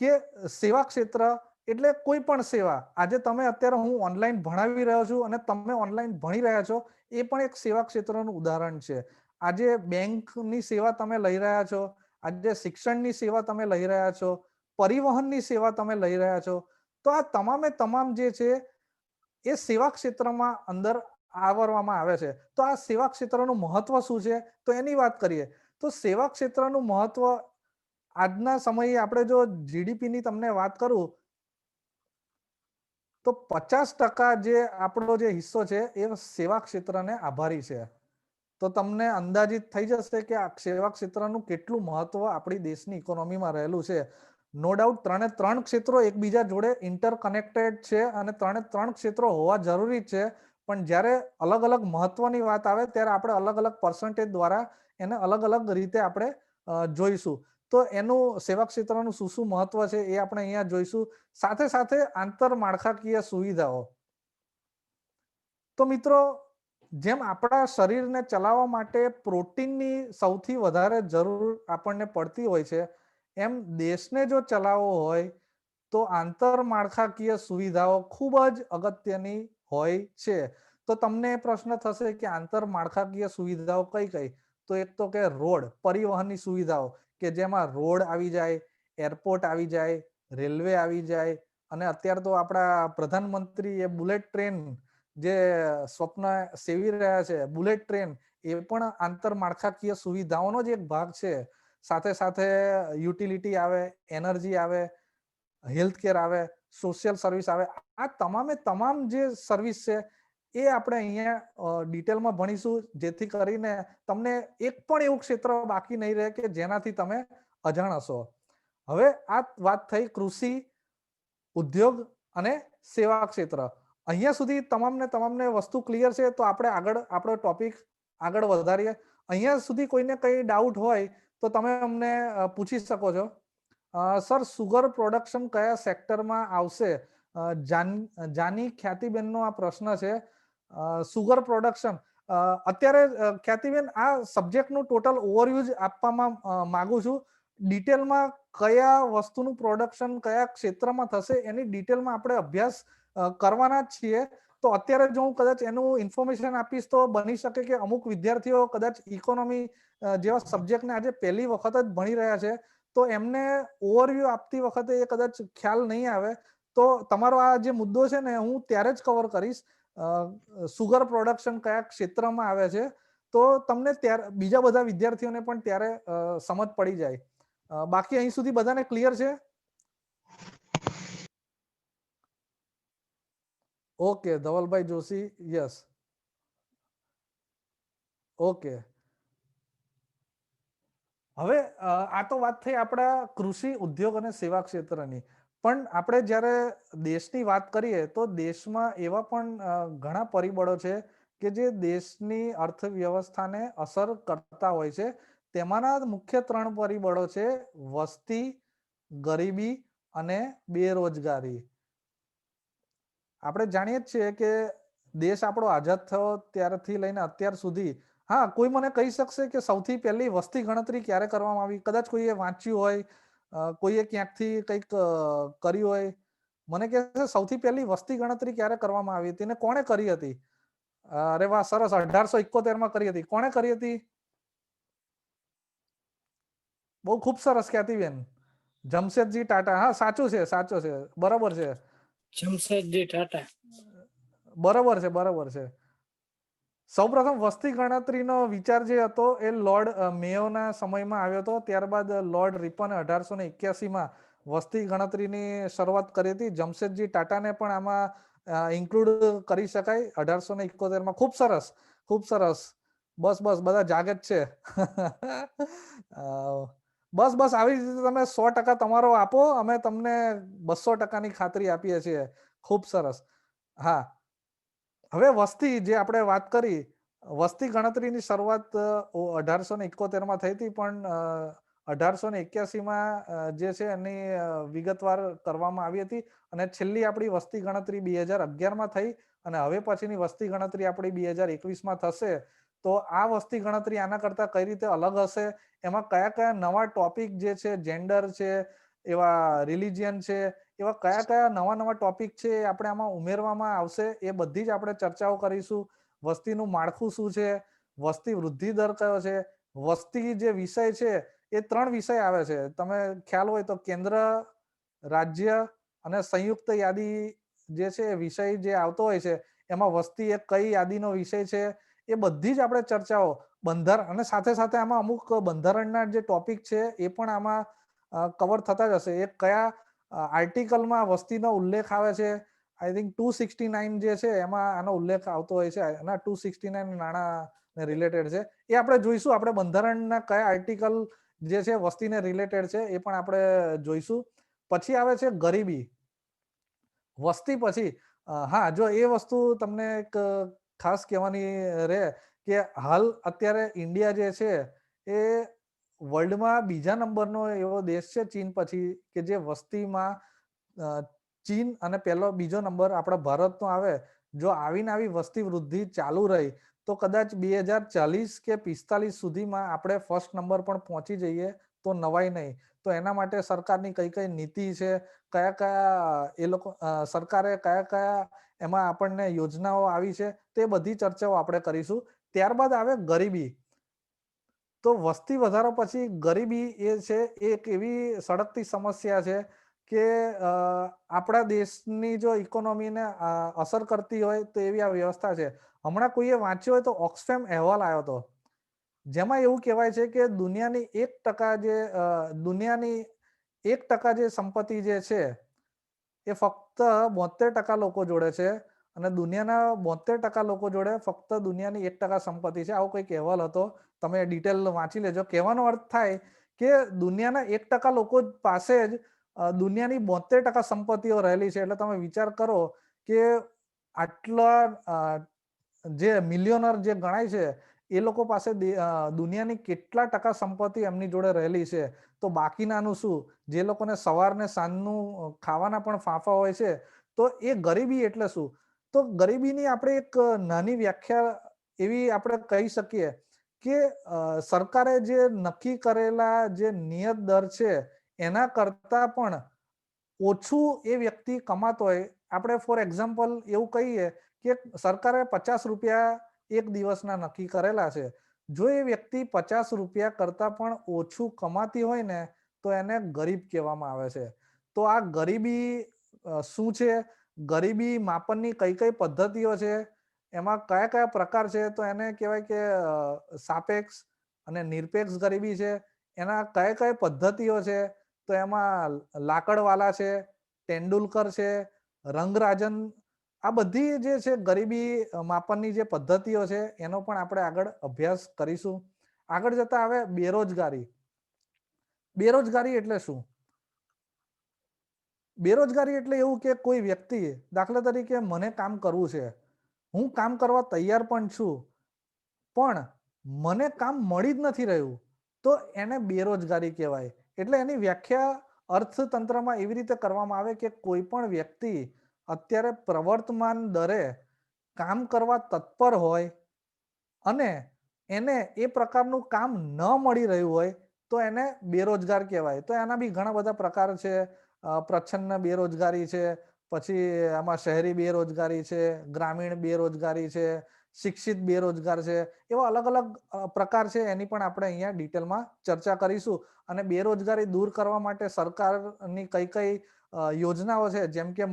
કે સેવા ક્ષેત્ર એટલે કોઈ પણ સેવા. આજે તમે અત્યારે હું ઓનલાઈન ભણાવી રહ્યો છું અને તમે ઓનલાઈન ભણી રહ્યા છો, એ પણ એક સેવા ક્ષેત્રનું ઉદાહરણ છે. આજે બેંકની સેવા તમે લઈ રહ્યા છો, આજે શિક્ષણની સેવા તમે લઈ રહ્યા છો, પરિવહનની સેવા તમે લઈ રહ્યા છો. તો આ તમામે તમામ જે છે એ સેવા ક્ષેત્રમાં અંદર આવરવામાં આવે છે. તો આ સેવા ક્ષેત્રનું મહત્વ શું છે, તો એની વાત કરીએ તો સેવા ક્ષેત્રનું મહત્વ આજના સમયે આપણે જો જીડીપીની તમને વાત કરું તો 50% જે આપણો જે હિસ્સો છે એ સેવા ક્ષેત્રને આભારી છે. તો તમને અંદાજિત થઈ જશે કે આ સેવા ક્ષેત્રનું કેટલું મહત્વ આપણી દેશની ઇકોનોમીમાં રહેલું છે. નો ડાઉટ ત્રણે ત્રણ ક્ષેત્રો એકબીજા જોડે ઇન્ટરકનેક્ટેડ છે અને ત્રણે ત્રણ ક્ષેત્રો હોવા જરૂરી છે. પણ જ્યારે અલગ અલગ મહત્વની વાત આવે ત્યારે આપણે અલગ અલગ પર્સન્ટેજ દ્વારા એને અલગ અલગ રીતે આપણે જોઈશું. તો એનું સેવા ક્ષેત્રનું શું શું મહત્વ છે એ આપણે અહીંયા જોઈશું. સાથે સાથે આંતરમાળખાકીય સુવિધાઓ. તો મિત્રો, જેમ આપણા શરીરને ચલાવવા માટે પ્રોટીનની સૌથી વધારે જરૂર આપણને પડતી હોય છે, એમ દેશને જો ચલાવવો હોય તો આંતરમાળખાકીય સુવિધાઓ ખૂબ જ અગત્યની હોય છે. તો તમને પ્રશ્ન થશે કે આંતરમાળખાકીય સુવિધાઓ કઈ કઈ? તો એક તો કે રોડ, પરિવહનની સુવિધાઓ, કે જેમાં રોડ આવી જાય, એરપોર્ટ આવી જાય, રેલવે આવી જાય, અને અત્યારે તો આપણા પ્રધાનમંત્રી એ બુલેટ ટ્રેન જે સ્વપ્ન સેવી રહ્યા છે, બુલેટ ટ્રેન, એ પણ આંતરમાળખાકીય સુવિધાઓનો જ એક ભાગ છે. સાથે સાથે યુટિલિટી આવે, એનર્જી આવે, હેલ્થકેર આવે, સોશિયલ સર્વિસ આવે. આ તમામે તમામ જે સર્વિસ છે એ આપણે અહીંયા ડિટેલમાં ભણીશું, જેથી કરીને તમને એક પણ એવું ક્ષેત્ર બાકી નહીં રહે કે જેનાથી તમે અજાણ હશો. હવે આ વાત થઈ કૃષિ, ઉદ્યોગ અને સેવા ક્ષેત્ર. અહીંયા સુધી તમામને વસ્તુ ક્લિયર છે. તો આપણે આગળ આપણો ટોપિક આગળ વધારીએ. અહીંયા સુધી કોઈને કઈ ડાઉટ હોય તો તમે અમને પૂછી શકો છો. સર, સુગર પ્રોડક્શન કયા સેક્ટરમાં આવશે? જાની ખ્યાતિબેનનો આ પ્રશ્ન છે. સુગર પ્રોડક્શન, અત્યારે ખ્યાતિબેન આ સબ્જેક્ટનું ટોટલ ઓવરવ્યુ જ આપવામાં માંગુ છું. ડિટેલમાં કયા વસ્તુનું પ્રોડક્શન કયા ક્ષેત્રમાં થશે એની ડિટેલમાં આપણે અભ્યાસ કરવાના જ છીએ. તો અત્યારે જો હું કદાચ એનું ઇન્ફોર્મેશન આપીશ તો બની શકે કે અમુક વિદ્યાર્થીઓ કદાચ ઇકોનોમી જેવા સબ્જેક્ટને આજે પહેલી વખત જ ભણી રહ્યા છે, તો એમને ઓવરવ્યુ આપતી વખતે એ કદાચ ખ્યાલ નહીં આવે. તો તમારો આ જે મુદ્દો છે ને હું ત્યારે જ કવર કરીશ. સુગર પ્રોડક્શન કયા ક્ષેત્રમાં આવે છે, તો તમને ત્યારે બીજા બધા વિદ્યાર્થીઓને પણ ત્યારે સમજ પડી જાય. બાકી અહીં સુધી બધાને ક્લિયર છે? Okay, Dhavalbhai Joshi, yes. Okay, હવે આ તો વાત થઈ આપણા કૃષિ, ઉદ્યોગ અને સેવા ક્ષેત્રની. પણ આપણે જ્યારે દેશની વાત કરીએ તો દેશમાં એવા પણ ઘણા પરિબળો છે કે જે દેશની અર્થવ્યવસ્થાને અસર કરતા હોય છે. તેમાંના મુખ્ય 3 પરિબળો છે: વસ્તી, ગરીબી અને બેરોજગારી. આપણે જાણીએ જ છીએ કે દેશ આપણો આઝાદ થયો ત્યારથી લઈને અત્યાર સુધી, હા, કોઈ મને કહી શકશે કે સૌથી પહેલી વસ્તી ગણતરી ક્યારે કરવામાં આવી? કદાચ કોઈએ વાંચ્યું હોય, કોઈએ ક્યાંકથી કંઈક કર્યું હોય, મને કહે સૌથી પહેલી વસ્તી ગણતરી ક્યારે કરવામાં આવી હતી ને કોણે કરી હતી? અરે વાહ, સરસ, 1871 કરી હતી. કોણે કરી હતી? બહુ ખૂબ સરસ ખ્યાતિબેન, જમશેદજી ટાટા. હા, સાચું છે, સાચું છે, બરાબર છે, જમશેદજી ટાટા. બરાબર છે, બરાબર છે. સૌપ્રથમ વસ્તી ગણતરીનો વિચાર જે હતો એ લોર્ડ મેયોના સમયમાં આવ્યો હતો. ત્યારબાદ લોર્ડ રિપને 1881માં વસ્તી ગણતરીની શરૂઆત કરી હતી. જમશેદજી ટાટાને પણ આમાં ઇન્ક્લુડ કરી શકાય 1871માં. ખૂબ સરસ, ખૂબ સરસ. બસ બસ, બધા જાગે જ છે. બસ બસ, આવી રીતે તમે 100% તમારો આપો, અમે તમને 200%ની ખાતરી આપીએ છીએ. ખૂબ સરસ. હા, હવે વસ્તી જે આપણે વાત કરી, વસ્તી ગણતરીની શરૂઆત 1871માં થઈ હતી, પણ 1881માં જે છે એની વિગતવાર કરવામાં આવી હતી. અને છેલ્લી આપણી વસ્તી ગણતરી 2011માં થઈ, અને હવે પછીની વસ્તી ગણતરી આપણી 2021માં થશે. તો આ વસ્તી ગણતરી આના કરતાં કઈ રીતે અલગ હશે, એમાં કયા કયા નવા ટોપિક જે છે, જેન્ડર છે, એવા રિલિજિયન છે, એવા કયા કયા નવા નવા ટોપિક છે એ આપણે આમાં ઉમેરવામાં આવશે, એ બધી જ આપણે ચર્ચાઓ કરીશું. વસ્તીનું માળખું શું છે, વસ્તી વૃદ્ધિ દર કયો છે, વસ્તી જે વિષય છે એ 3 વિષય આવે છે. તમે ખ્યાલ હોય તો કેન્દ્ર, રાજ્ય અને સંયુક્ત યાદી જે છે વિષય જે આવતો હોય છે, એમાં વસ્તી એક કઈ યાદીનો વિષય છે, એ બધી જ આપણે ચર્ચાઓ. બંધારણ, અને સાથે સાથે આમાં અમુક બંધારણના જે ટોપિક છે એ પણ આમાં કવર થતા જ હશે. એ કયા આર્ટિકલમાં વસ્તીનો ઉલ્લેખ આવે છે? આઈ થિંક 269 જે છે એમાં આનો ઉલ્લેખ આવતો હોય છે. ના, 269 નાણાં ને રિલેટેડ છે. એ આપણે જોઈશું. આપણે બંધારણના કયા આર્ટિકલ જે છે વસ્તીને રિલેટેડ છે એ પણ આપણે જોઈશું. પછી આવે છે ગરીબી. વસ્તી પછી હા, જો એ વસ્તુ તમને એક ખાસ કહેવાની રહે કે હાલ અત્યારે ઇન્ડિયા જે છે એ વર્લ્ડમાં બીજા નંબરનો એવો દેશ છે ચીન પછી કે જે વસ્તીમાં ચીન અને બીજો નંબર આપણા ભારતનો આવે. જો આવીને આવી વસ્તી વૃદ્ધિ ચાલુ રહી તો કદાચ 2040 કે 45 સુધીમાં આપણે ફર્સ્ટ નંબર પણ પહોંચી જઈએ તો નવાઈ નહીં. તો એના માટે સરકારની કઈ કઈ નીતિ છે, કયા કયા એ લોકો સરકારે કયા કયા એમાં આપણને યોજનાઓ આવી છે, તે બધી ચર્ચાઓ આપણે કરીશું. ત્યારબાદ આવે ગરીબી. તો વસ્તી વધારો પછી ગરીબી એ છે એક એવી સળગતી સમસ્યા છે કે આપણા દેશની જો ઇકોનોમીને અસર કરતી હોય તો એવી આ વ્યવસ્થા છે. હમણાં કોઈએ વાંચ્યો હોય તો ઓક્સફેમ અહેવાલ આવ્યો હતો, જેમાં એવું કહેવાય છે કે દુનિયાની 1% જે સંપત્તિ જે છે એ ફક્ત 72% લોકો જોડે છે અને દુનિયાના 72% લોકો જોડે ફક્ત દુનિયાની 1% સંપત્તિ છે. આવો કંઈક અહેવાલ હતો. તમે ડિટેલ વાંચી લેજો. કહેવાનો અર્થ થાય કે દુનિયાના 1% લોકો પાસે જ દુનિયાની 72% સંપત્તિઓ રહેલી છે. એટલે તમે વિચાર કરો કે આટલા જે મિલિયોનર જે ગણાય છે એ લોકો પાસે દુનિયાની કેટલા ટકા સંપત્તિ એમની જોડે રહેલી છે. તો બાકીનાનું શું? જે લોકોને સવારને સાંજનું ખાવાના પણ ફાંફા હોય છે, તો એ ગરીબી એટલે શું? તો ગરીબીની આપણે એક નાની વ્યાખ્યા એવી આપણે કહી શકીએ કે સરકારે જે નક્કી કરેલા જે નિયત દર છે એના કરતા પણ ઓછું એ વ્યક્તિ કમાતો હોય. આપણે ફોર એક્ઝામ્પલ એવું કહીએ કે સરકારે 50 રૂપિયા એક દિવસના નક્કી કરેલા છે. જો એ વ્યક્તિ 50 રૂપિયા કરતા પણ ઓછું કમાતી હોય ને તો એને ગરીબ કહેવામાં આવે છે. તો આ ગરીબી શું છે? ગરીબી માપનની કઈ કઈ પદ્ધતિઓ છે, એમાં કયા કયા પ્રકાર છે? તો એને કહેવાય કે સાપેક્ષ અને નિરપેક્ષ ગરીબી છે. એના કયા કયા પદ્ધતિઓ છે? તો એમાં લાકડવાલા છે, તેંડુલકર છે, રંગરાજન. આ બધી જે છે ગરીબી માપનની જે પદ્ધતિઓ છે એનો પણ આપણે આગળ અભ્યાસ કરીશું. આગળ જતા આવે બેરોજગારી. બેરોજગારી એટલે શું? બેરોજગારી એટલે એવું કે કોઈ વ્યક્તિ, દાખલા તરીકે મને કામ કરવું છે, હું કામ કરવા તૈયાર પણ છું, પણ મને કામ મળી જ નથી રહ્યું, તો એને બેરોજગારી કહેવાય. એટલે એની વ્યાખ્યા અર્થતંત્રમાં એવી રીતે કરવામાં આવે કે કોઈ પણ વ્યક્તિ અત્યારે પ્રવર્તમાન દરે કામ કરવા તત્પર હોય અને એને એ પ્રકારનું કામ ન મળી રહ્યું હોય તો એને બેરોજગાર કહેવાય. તો એના બી ઘણા બધા પ્રકાર છે. પ્રચ્છન્ન બેરોજગારી છે, પછી આમાં શહેરી બેરોજગારી છે, ગ્રામીણ બેરોજગારી છે, શિક્ષિત બેરોજગાર છે. એવા અલગ અલગ પ્રકાર છે. એની પણ આપણે અહીંયા ડિટેલમાં ચર્ચા કરીશું. અને બેરોજગારી દૂર કરવા માટે સરકારની કઈ કઈ યોજનાઓ છે, જેમ કે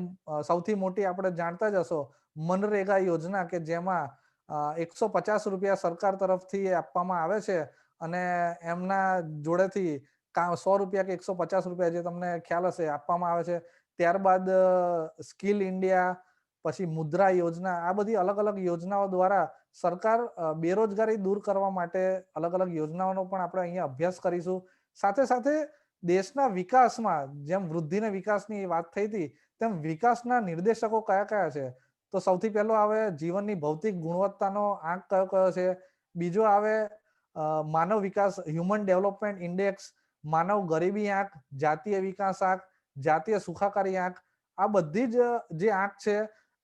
સૌથી મોટી આપણે જાણતા જ હશો મનરેગા યોજના, કે જેમાં 150 રૂપિયા સરકાર તરફથી આપવામાં આવે છે અને એમના જોડેથી 100 રૂપિયા કે 150 રૂપિયા, જે તમને ખ્યાલ હશે, આપવામાં આવે છે. ત્યારબાદ સ્કિલ ઇન્ડિયા, પછી મુદ્રા યોજના, આ બધી અલગ અલગ યોજનાઓ દ્વારા સરકાર બેરોજગારી દૂર કરવા માટે અલગ અલગ યોજનાઓનો પણ આપણે અહીંયા અભ્યાસ કરીશું. સાથે સાથે દેશના વિકાસમાં, જેમ વૃદ્ધિ અને વિકાસની વાત થઈ હતી, તેમ વિકાસના નિર્દેશકો કયા કયા છે? તો સૌથી પહેલો આવે જીવનની ભૌતિક ગુણવત્તાનો આંક કયો કયો છે. બીજો આવે માનવ વિકાસ હ્યુમન ડેવલપમેન્ટ ઇન્ડેક્સ, માનવ ગરીબી આંક, જાતીય વિકાસ આંક, જાતીય સુખાકારી આંક. આ બધી જ જે આંક છે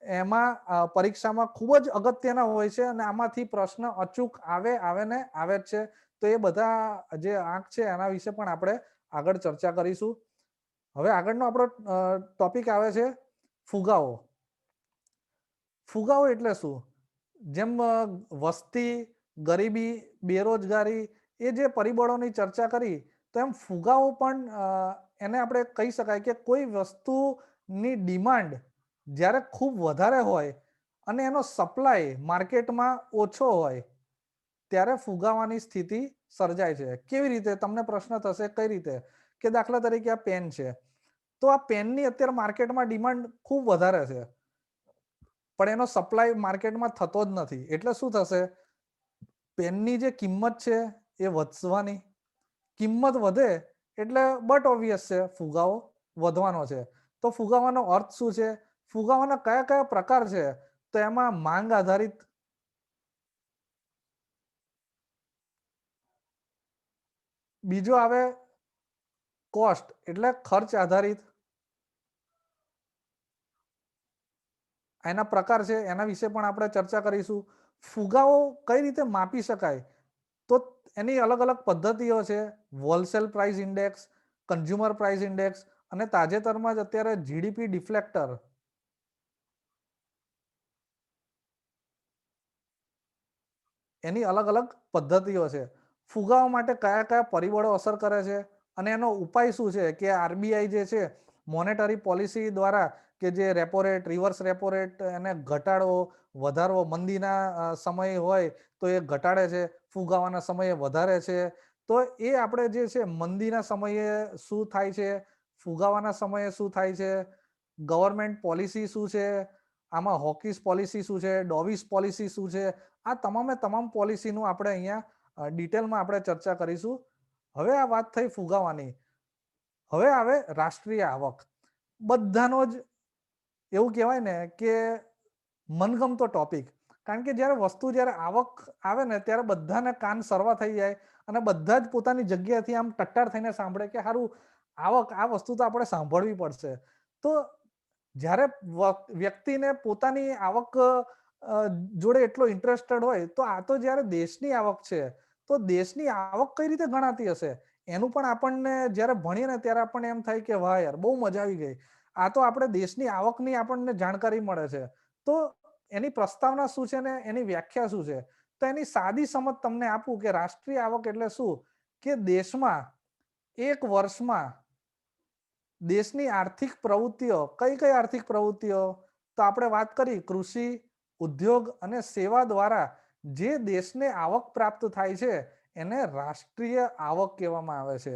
એમાં પરીક્ષામાં ખૂબ જ અગત્યના હોય છે અને આમાંથી પ્રશ્ન અચૂક આવે ને આવે જ છે. તો એ બધા જે આંક છે એના વિશે પણ આપણે આગળ ચર્ચા કરીશું. હવે આગળનો આપણો ટોપિક આવે છે ફુગાવો. ફુગાવો એટલે શું? જેમ વસ્તી, ગરીબી, બેરોજગારી, એ જે પરિબળોની ચર્ચા કરી, તો એમ ફુગાવો પણ એને આપણે કહી શકાય કે કોઈ વસ્તુની ડિમાન્ડ જ્યારે ખૂબ વધારે હોય અને એનો સપ્લાય માર્કેટમાં ઓછો હોય ત્યારે ફુગાવાની સ્થિતિ સર્જાય છે. કેવી રીતે? તમને પ્રશ્ન થશે કઈ રીતે? કે દાખલા તરીકે આ પેન છે, તો આ પેનની અત્યારે માર્કેટમાં ડિમાન્ડ ખૂબ વધારે છે, પણ એનો સપ્લાય માર્કેટમાં થતો જ નથી. એટલે શું થશે? પેનની જે કિંમત છે એ વધવાની, કિંમત વધે એટલે બટ ઓબ્વિયસ છે ફુગાવો વધવાનો છે. તો ફુગાવાનો અર્થ શું છે, ફુગાવાના કયા કયા પ્રકાર છે, તો એમાં માંગ આધારિત, બીજો આવે કોસ્ટ એટલે ખર્ચ આધારિત, એના પ્રકાર છે એના વિશે પણ આપણે ચર્ચા કરીશું. ફુગાવો કઈ રીતે માપી શકાય, તો એની અલગ અલગ પદ્ધતિઓ છે. Wholesale price index, consumer price index અને તાજેતરમાં જ અત્યારે જીડીપી ડિફ્લેક્ટર, એની અલગ અલગ પદ્ધતિઓ છે. ફુગાવા માટે કયા કયા પરિબળો અસર કરે છે અને એનો ઉપાય શું છે કે આરબીઆઈ જે છે મોનેટરી પોલિસી દ્વારા કે જે repo rate, reverse repo rate એને ઘટાડવો વધારવો, મંદીના સમય હોય તો એ ઘટાડે છે, ફુગાવાના સમયે વધારે છે. તો એ આપણે જે છે મંદીના સમયે શું થાય છે, ફુગાવાના સમયે શું થાય છે, ગવર્મેન્ટ પોલિસી શું છે, આમાં હોકીસ પોલિસી શું છે, ડોવિસ પોલિસી શું છે, આ તમામે તમામ પોલિસીનું આપણે અહીંયા ડિટેલમાં આપણે ચર્ચા કરીશું. હવે આ વાત થઈ ફુગાવાની. હવે આવે રાષ્ટ્રીય આવક. બધાનો જ એવું કહેવાય ને કે મનગમતો ટોપિક, કારણ કે જ્યારે વસ્તુ જ્યારે આવક આવે ને ત્યારે બધાને કાન સરવા થઈ જાય અને બધા જ પોતાની જગ્યાથી આમ ટટ્ટાર થઈને સાંભળે કે સારું આવક, આ વસ્તુ તો આપણે સાંભળવી પડશે. તો જ્યારે વ્યક્તિને પોતાની આવક જોડે એટલો ઇન્ટરેસ્ટેડ હોય તો આ તો જ્યારે દેશની આવક છે, તો દેશની આવક કઈ રીતે ગણાતી હશે એનું પણ આપણને જ્યારે ભણીએ ને ત્યારે આપણને એમ થાય કે વાહ યાર બહુ મજા આવી ગઈ, આ તો આપણે દેશની આવકની આપણને જાણકારી મળે છે. તો એની પ્રસ્તાવના શું છે ને એની વ્યાખ્યા શું છે, તો એની સાદી સમજ તમને આપું કે રાષ્ટ્રીય આવક એટલે શું, કે દેશમાં એક વર્ષમાં દેશની આર્થિક પ્રવૃત્તિઓ, કઈ કઈ આર્થિક પ્રવૃત્તિઓ, તો આપણે વાત કરી કૃષિ, ઉદ્યોગ અને સેવા દ્વારા જે દેશને આવક પ્રાપ્ત થાય છે એને રાષ્ટ્રીય આવક કહેવામાં આવે છે.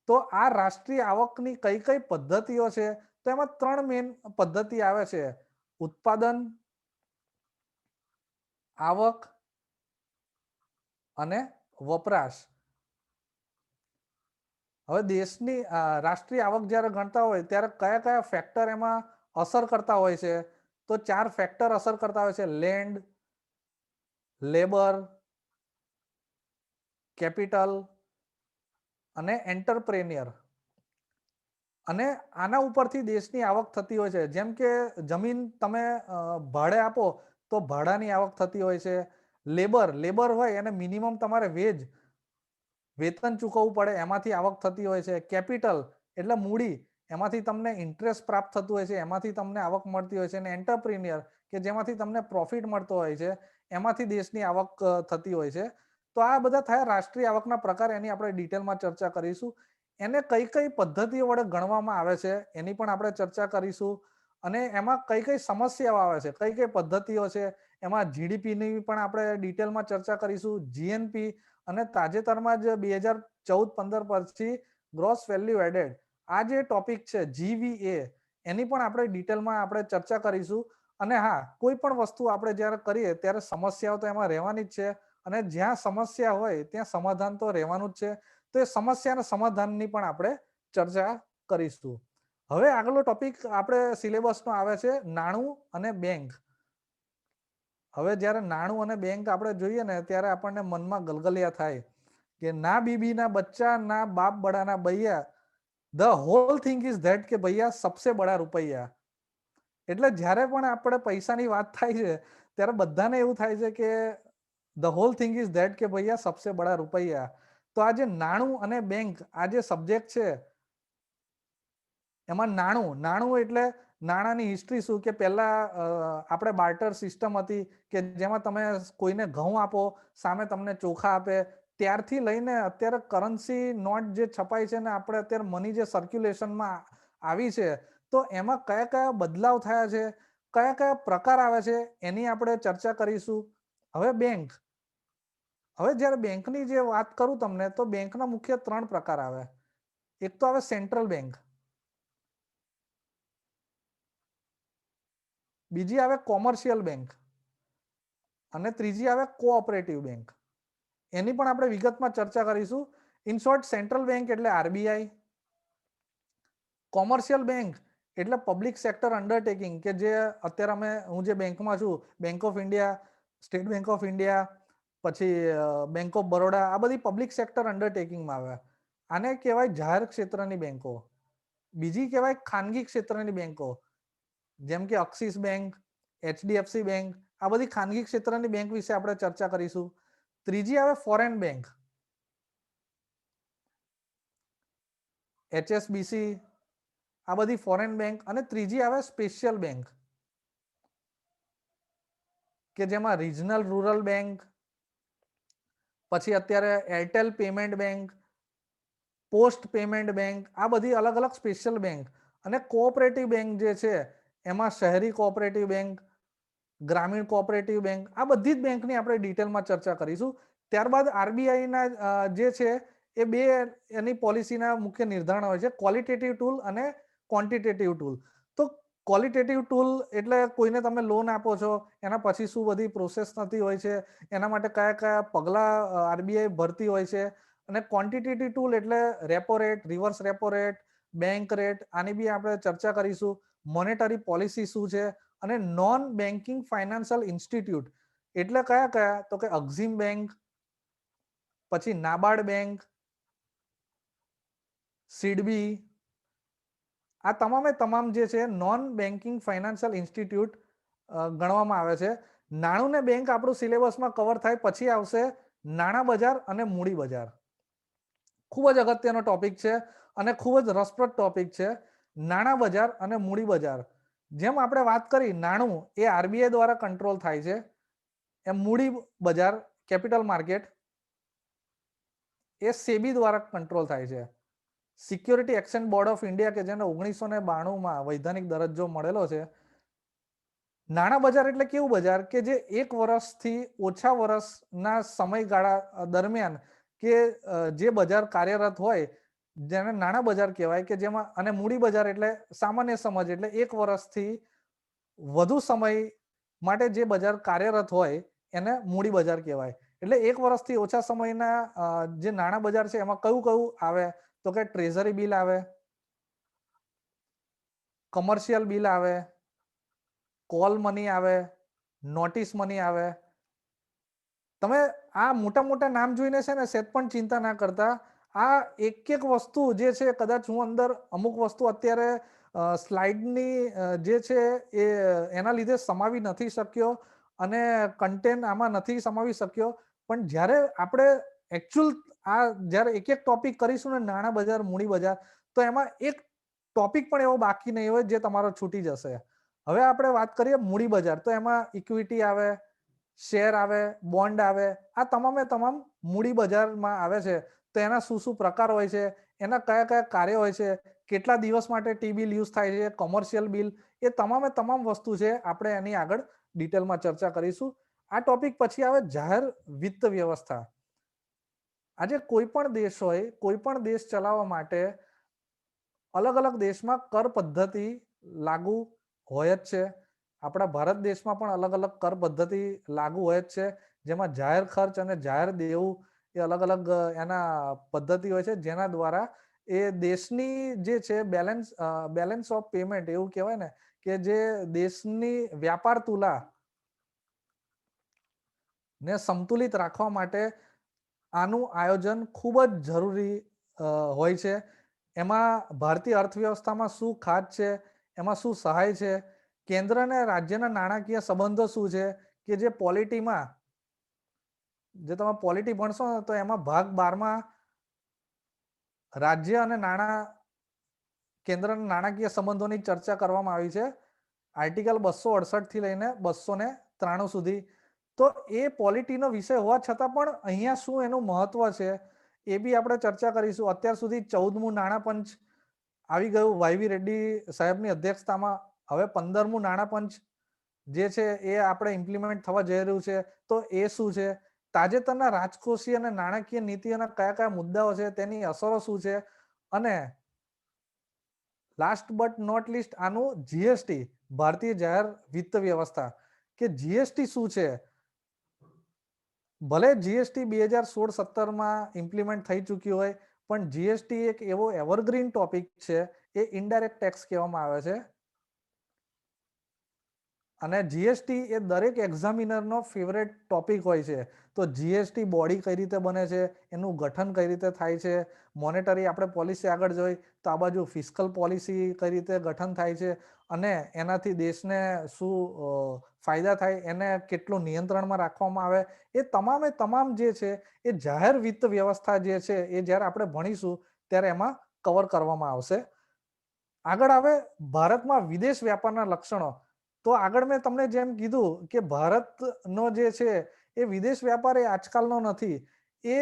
તો આ રાષ્ટ્રીય આવકની કઈ કઈ પદ્ધતિઓ છે, તો એમાં 3 મેઇન પદ્ધતિ આવે છે: ઉત્પાદન, આવક અને વપરાશ. હવે દેશની રાષ્ટ્રીય આવક જ્યારે ગણતા હોય ત્યારે કયા કયા ફેક્ટર એમાં અસર કરતા હોય છે, તો 4 ફેક્ટર અસર કરતા હોય છે: લેન્ડ, લેબર, કેપિટલ અને એન્ટરપ્રેન્યોર. અને આના ઉપરથી દેશની આવક થતી હોય છે. જેમ કે જમીન તમે ભાડે આપો તો ભાડાની આવક થતી હોય છે. લેબર હોય અને મિનિમમ તમારે વેતન ચૂકવવું પડે, એમાંથી આવક થતી હોય છે. કેપિટલ એટલે મૂડી, એમાંથી તમને ઇન્ટરેસ્ટ પ્રાપ્ત થતું હોય છે, એમાંથી તમને આવક મળતી હોય છે. અને એન્ટરપ્રિન્યોર કે જેમાંથી તમને પ્રોફિટ મળતો હોય છે, એમાંથી દેશની આવક થતી હોય છે. તો આ બધા થયા રાષ્ટ્રીય આવકના પ્રકાર, એની આપણે ડિટેલમાં ચર્ચા કરીશું. એને કઈ કઈ પદ્ધતિઓ વડે ગણવામાં આવે છે એની પણ આપણે ચર્ચા કરીશું. અને એમાં કઈ કઈ સમસ્યાઓ આવે છે, કઈ કઈ પદ્ધતિઓ છે, એમાં જીડીપીની પણ આપણે ડિટેલમાં ચર્ચા કરીશું. જીએનપી અને તાજેતરમાં જ 2014-15 પછી ગ્રોસ વેલ્યુ એડેડ, આ જે ટોપિક છે જીવીએ, એની પણ આપણે ડિટેલમાં આપણે ચર્ચા કરીશું. અને હા, કોઈ પણ વસ્તુ આપણે જ્યારે કરીએ ત્યારે સમસ્યાઓ તો એમાં રહેવાની જ છે, અને જ્યાં સમસ્યા હોય ત્યાં સમાધાન તો રહેવાનું જ છે. તો એ સમસ્યાના સમાધાનની પણ આપણે ચર્ચા કરીશું. હવે આગળનો ટોપિક આપણે સિલેબસનો આવે છે નાણું અને બેંક. હવે જ્યારે નાણું અને બેંક આપણે જોઈએ ને ત્યારે આપણને મનમાં ગલગલિયા થાય કે ના બીબીના બચ્ચા ના બાપ બડાના ભૈયા, the whole thing is that કે ભૈયા સબસે બડા રૂપૈયા. એટલે જ્યારે પણ આપણે પૈસાની વાત થાય છે ત્યારે બધાને એવું થાય છે કે the whole thing is that કે ભૈયા સબસે બડા રૂપૈયા. તો આ જે નાણું અને બેંક, આ જે સબ્જેક્ટ છે એમાં નાણું એટલે નાણાંની હિસ્ટ્રી શું, કે પહેલા આપણે બાર્ટર સિસ્ટમ હતી કે જેમાં તમે કોઈને ઘઉં આપો, સામે તમને ચોખા આપે. ત્યારથી લઈને અત્યારે કરન્સી નોટ જે છપાય છે ને આપણે અત્યારે મની જે સર્ક્યુલેશનમાં આવી છે, તો એમાં કયા કયા બદલાવ થયા છે, કયા કયા પ્રકાર આવે છે, એની આપણે ચર્ચા કરીશું. હવે બેંક, હવે જ્યારે બેંકની જે વાત કરું તમને, તો બેંકના મુખ્ય 3 પ્રકાર આવે. એક તો આવે સેન્ટ્રલ બેંક, બીજી આવે કોમર્શિયલ બેંક અને ત્રીજી આવે કોઓપરેટિવ બેંક. એની પણ આપણે વિગતમાં ચર્ચા કરીશું. ઇન શોર્ટ, સેન્ટ્રલ બેંક એટલે આરબીઆઈ, કોમર્શિયલ બેંક એટલે પબ્લિક સેક્ટર અંડરટેકિંગ, કે જે અત્યારે હું જે બેંકમાં છું, bank of India, state bank of India, પછી બેંક ઓફ બરોડા, આ બધી પબ્લિક સેક્ટર અંડરટેકિંગમાં આવે. આને કહેવાય જાહેર ક્ષેત્રની બેંકો. બીજી કહેવાય ખાનગી ક્ષેત્રની બેંકો, જેમ કે એક્સિસ બેંક, એચડીએફસી બેંક, આ બધી ખાનગી ક્ષેત્રની બેંક વિશે આપણે ચર્ચા કરીશું. ત્રીજી આવે ફોરેન બેંક, એચએસબીસી, આ બધી ફોરેન બેંક. અને ત્રીજી આવે સ્પેશિયલ બેંક, કે જેમાં રિજનલ રૂરલ બેંક, પછી અત્યારે Airtel payment bank, post payment bank, આ બધી અલગ અલગ સ્પેશિયલ બેંક. અને કોઓપરેટિવ બેંક જે છે એમાં શહેરી કોઓપરેટિવ બેંક, ગ્રામીણ કોઓપરેટિવ બેંક, આ બધી જ બેંકની આપણે ડિટેલમાં ચર્ચા કરીશું. ત્યારબાદ આરબીઆઈના જે છે એ બે એની પોલિસીના મુખ્ય નિર્ધારણ હોય છે, ક્વોલિટેટિવ ટૂલ અને ક્વોન્ટિટેટિવ ટૂલ. તો ક્વોલિટેટિવ ટૂલ એટલે કોઈને તમે લોન આપો છો, એના પછી શું બધી પ્રોસેસ થતી હોય છે, એના માટે કયા કયા પગલાં આરબીઆઈ ભરતી હોય છે. અને ક્વોન્ટિટેટિવ ટૂલ એટલે repo rate, reverse repo rate, bank rate, આની બી આપણે ચર્ચા કરીશું. મોનેટરી પોલિસી શું છે, અને નોન બેન્કિંગ ફાઇનાન્શિયલ ઇન્સ્ટિટ્યૂટ એટલે કયા કયા, તો કે એક્ઝિમ બેંક, પછી નાબાર્ડ બેંક, સિડબી, આ તમામે તમામ જે છે નોન બેન્કિંગ ફાઇનાન્શિયલ ઇન્સ્ટિટ્યૂટ ગણવામાં આવે છે. નાણું ને બેંક આપણું સિલેબસમાં કવર થાય પછી આવશે નાણાં બજાર અને મૂડી બજાર. ખૂબ જ અગત્યનો ટોપિક છે અને ખૂબ જ રસપ્રદ ટોપિક છે, નાણાં બજાર અને મૂડી બજાર. જેમ આપણે વાત કરી, નાણું એ આરબીઆઈ દ્વારા કંટ્રોલ થાય છે, એમ મૂડી બજાર, કેપિટલ માર્કેટ, એ સેબી દ્વારા કંટ્રોલ થાય છે. Security exchange board of India, કે જેને 1992માં વૈધાનિક દરજ્જો મળેલો છે. નાણાં બજાર એટલે કેવું બજાર કે જે 1 વર્ષથી ઓછા વર્ષના સમયગાળા દરમિયાન કે જે બજાર કાર્યરત હોય, જેને નાણાં બજાર કહેવાય, કે જેમાં, અને મૂડી બજાર એટલે સામાન્ય સમજ એટલે 1 વર્ષથી વધુ સમય માટે જે બજાર કાર્યરત હોય એને મૂડી બજાર કહેવાય. એટલે 1 વર્ષથી ઓછા સમયના જે નાણાં બજાર છે એમાં કયું કયું આવે, તો કે ટ્રેઝરી બિલ આવે, કમર્શિયલ બિલ આવે, કોલ મની આવે, નોટિસ મની આવે. તમે આ મોટા મોટા નામ જોઈને છે ને સેજ પણ ચિંતા ના કરતા. આ એક એક વસ્તુ જે છે, કદાચ હું અંદર અમુક વસ્તુ અત્યારે સ્લાઇડની જે છે એ એના લીધે સમાવી નથી શક્યો અને કન્ટેન્ટ આમાં નથી સમાવી શક્યો. પણ જ્યારે આપણે એકચ્યુઅલ જ્યારે એક એક ટોપિક કરીશું ને, નાણાં બજાર, મૂડી બજાર, તો એમાં એક ટોપિક પણ એવો બાકી નહીં હોય જે તમારો છૂટી જશે. હવે આપણે વાત કરીએ મૂડી બજાર, તો એમાં ઇક્વિટી આવે, શેર આવે, બોન્ડ આવે, આ તમામે તમામ મૂડી બજારમાં આવે છે. તો એના શું શું પ્રકાર હોય છે, એના કયા કયા કાર્ય હોય છે, કેટલા દિવસ માટે ટી બિલ યુઝ થાય છે, કોમર્શિયલ બિલ, એ તમામે તમામ વસ્તુ છે આપણે એની આગળ ડિટેલમાં ચર્ચા કરીશું. આ ટોપિક પછી આવે જાહેર વિત્ત વ્યવસ્થા. આજે કોઈ પણ દેશ હોય, કોઈ પણ દેશ ચલાવવા માટે અલગ અલગ દેશમાં કર પદ્ધતિ લાગુ હોય જ છે. આપણા ભારત દેશમાં પણ અલગ અલગ કર પદ્ધતિ લાગુ હોય જ છે, જેમાં જાહેર ખર્ચ અને જાહેર દેવું એ અલગ અલગ એના પદ્ધતિ હોય છે, જેના દ્વારા એ દેશની જે છે બેલેન્સ ઓફ પેમેન્ટ એવું કહેવાય ને, કે જે દેશની વ્યાપાર તુલા ને સંતુલિત રાખવા માટે આનું આયોજન ખૂબ જ જરૂરી હોય છે. એમાં ભારતીય અર્થવ્યવસ્થામાં શું ખાત છે, એમાં શું સહાય છે, કેન્દ્ર અને રાજ્યના નાણાકીય સંબંધો શું છે, કે જે પોલિટીમાં, જે તમે પોલિટી ભણશો ને તો એમાં ભાગ 12માં રાજ્ય અને કેન્દ્રના નાણાકીય સંબંધોની ચર્ચા કરવામાં આવી છે, આર્ટિકલ 268 થી લઈને 293 સુધી. તો એ પોલિટીનો વિષય હોવા છતાં પણ અહીંયા શું એનું મહત્વ છે એ બી આપણે ચર્ચા કરીશું. અત્યાર સુધી 14મું નાણાં પંચ આવી ગયું વાયવી રેડ્ડી સાહેબની અધ્યક્ષતામાં. હવે 15મું નાણાં પંચ જે છે એ આપણે ઇમ્પ્લિમેન્ટ થવા જઈ રહ્યું છે. તો એ શું છે, તાજેતરના રાજકોષીય અને નાણાકીય નીતિઓના કયા કયા મુદ્દાઓ છે, તેની અસરો શું છે, અને લાસ્ટ બટ નોટ લીસ્ટ આનું જીએસટી, ભારતીય જાહેર વિત્ત વ્યવસ્થા, કે જીએસટી શું છે, ભલે જીએસટી 2016-17માં ઇમ્પ્લિમેન્ટ થઈ ચૂક્યું હોય, પણ જીએસટી એક એવો એવરગ્રીન ટોપિક છે, એ ઇનડાયરેક્ટ ટેક્સ કહેવામાં આવે છે. અને જીએસટી એ દરેક એક્ઝામિનરનો ફેવરેટ ટોપિક હોય છે. તો જીએસટી બોડી કઈ રીતે બને છે, એનું ગઠન કઈ રીતે થાય છે, મોનેટરી આપણે પોલિસી આગળ જોઈ તો આ બાજુ ફિસ્કલ પોલિસી કઈ રીતે ગઠન થાય છે, અને એનાથી દેશને શું ફાયદા થાય, એને કેટલું નિયંત્રણમાં રાખવામાં આવે, એ તમામ જે છે એ જાહેર વિત્ત વ્યવસ્થા જે છે એ જ્યારે આપણે ભણીશું ત્યારે એમાં કવર કરવામાં આવશે. આગળ આવે ભારતમાં વિદેશ વ્યાપારના લક્ષણો. તો આગળ મેં તમને જેમ કીધું કે ભારતનો જે છે એ વિદેશ વ્યાપાર એ આજકાલનો નથી, એ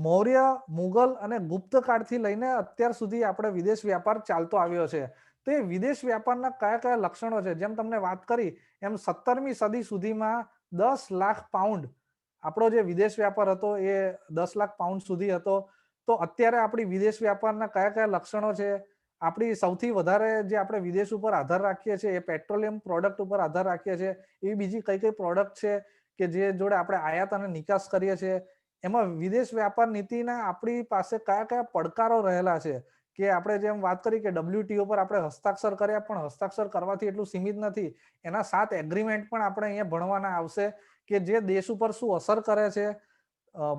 મૌર્ય, મુગલ અને ગુપ્ત કાળથી લઈને અત્યાર સુધી આપણે વિદેશ વ્યાપાર ચાલતો આવ્યો છે. તો એ વિદેશ વ્યાપારના કયા કયા લક્ષણો છે, જેમ તમને વાત કરી એમ 17મી સદી સુધીમાં 10 લાખ પાઉન્ડ આપણો જે વિદેશ વ્યાપાર હતો એ 10 લાખ પાઉન્ડ સુધી હતો. તો અત્યારે આપણી વિદેશ વ્યાપારના કયા કયા લક્ષણો છે, આપણી સૌથી વધારે જે આપણે વિદેશ ઉપર આધાર રાખીએ છીએ એ પેટ્રોલિયમ પ્રોડક્ટ ઉપર આધાર રાખીએ છીએ, એવી બીજી કઈ કઈ પ્રોડક્ટ છે કે જે જોડે આપણે આયાત અને નિકાસ કરીએ છીએ, એમાં વિદેશ વ્યાપાર નીતિના આપણી પાસે કયા કયા પડકારો રહેલા છે, કે આપણે જેમ વાત કરી કે WTO પર આપણે હસ્તાક્ષર કર્યા, પણ હસ્તાક્ષર કરવાથી એટલું સીમિત નથી, એના 7 એગ્રીમેન્ટ પણ આપણે અહીંયા ભણવાના આવશે કે જે દેશ ઉપર શું અસર કરે છે,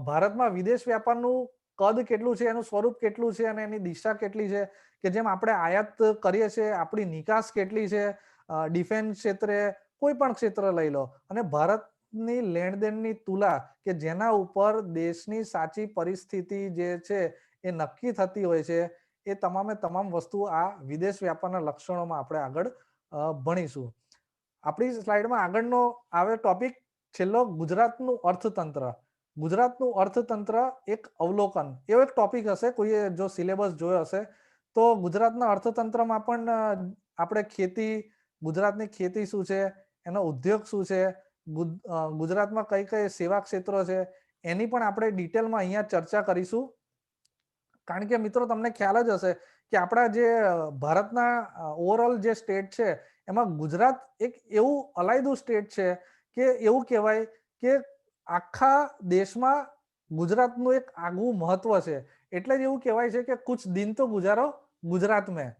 ભારતમાં વિદેશ વ્યાપારનું કદ કેટલું છે, એનું સ્વરૂપ કેટલું છે અને એની દિશા કેટલી છે, કે જેમ આપણે આયાત કરીએ છીએ આપણી નિકાસ કેટલી છે, ડિફેન્સ ક્ષેત્રે કોઈ પણ ક્ષેત્ર લઈ લો, અને ભારતની લેણદેણની તુલા કે જેના ઉપર દેશની સાચી પરિસ્થિતિ જે છે એ નક્કી થતી હોય છે, એ તમામ વસ્તુ આ વિદેશ વ્યાપારના લક્ષણોમાં આપણે આગળ ભણીશું. આપણી સ્લાઇડમાં આગળનો આવે ટોપિક છેલ્લો, ગુજરાતનું અર્થતંત્ર. ગુજરાતનું અર્થતંત્ર એક અવલોકન એવો એક ટોપિક હશે, કોઈએ જો સિલેબસ જોયો હશે તો ગુજરાતના અર્થતંત્રમાં પણ આપણે ખેતી, ગુજરાતની ખેતી શું છે, એનો ઉદ્યોગ શું છે, ગુજરાતમાં કઈ કઈ સેવા ક્ષેત્રો છે, એની પણ આપણે ડિટેલમાં અહીંયા ચર્ચા કરીશું. કારણ કે મિત્રો તમને ખ્યાલ જ હશે કે આપણા જે ભારતના ઓવરઓલ જે સ્ટેટ છે એમાં ગુજરાત એક એવું અલાયદું સ્ટેટ છે કે એવું કહેવાય કે આખા દેશમાં ગુજરાતનું એક આગવું મહત્વ છે. એટલે જ એવું કહેવાય છે કે કુછ દિન તો ગુજારો ગુજરાત મેં.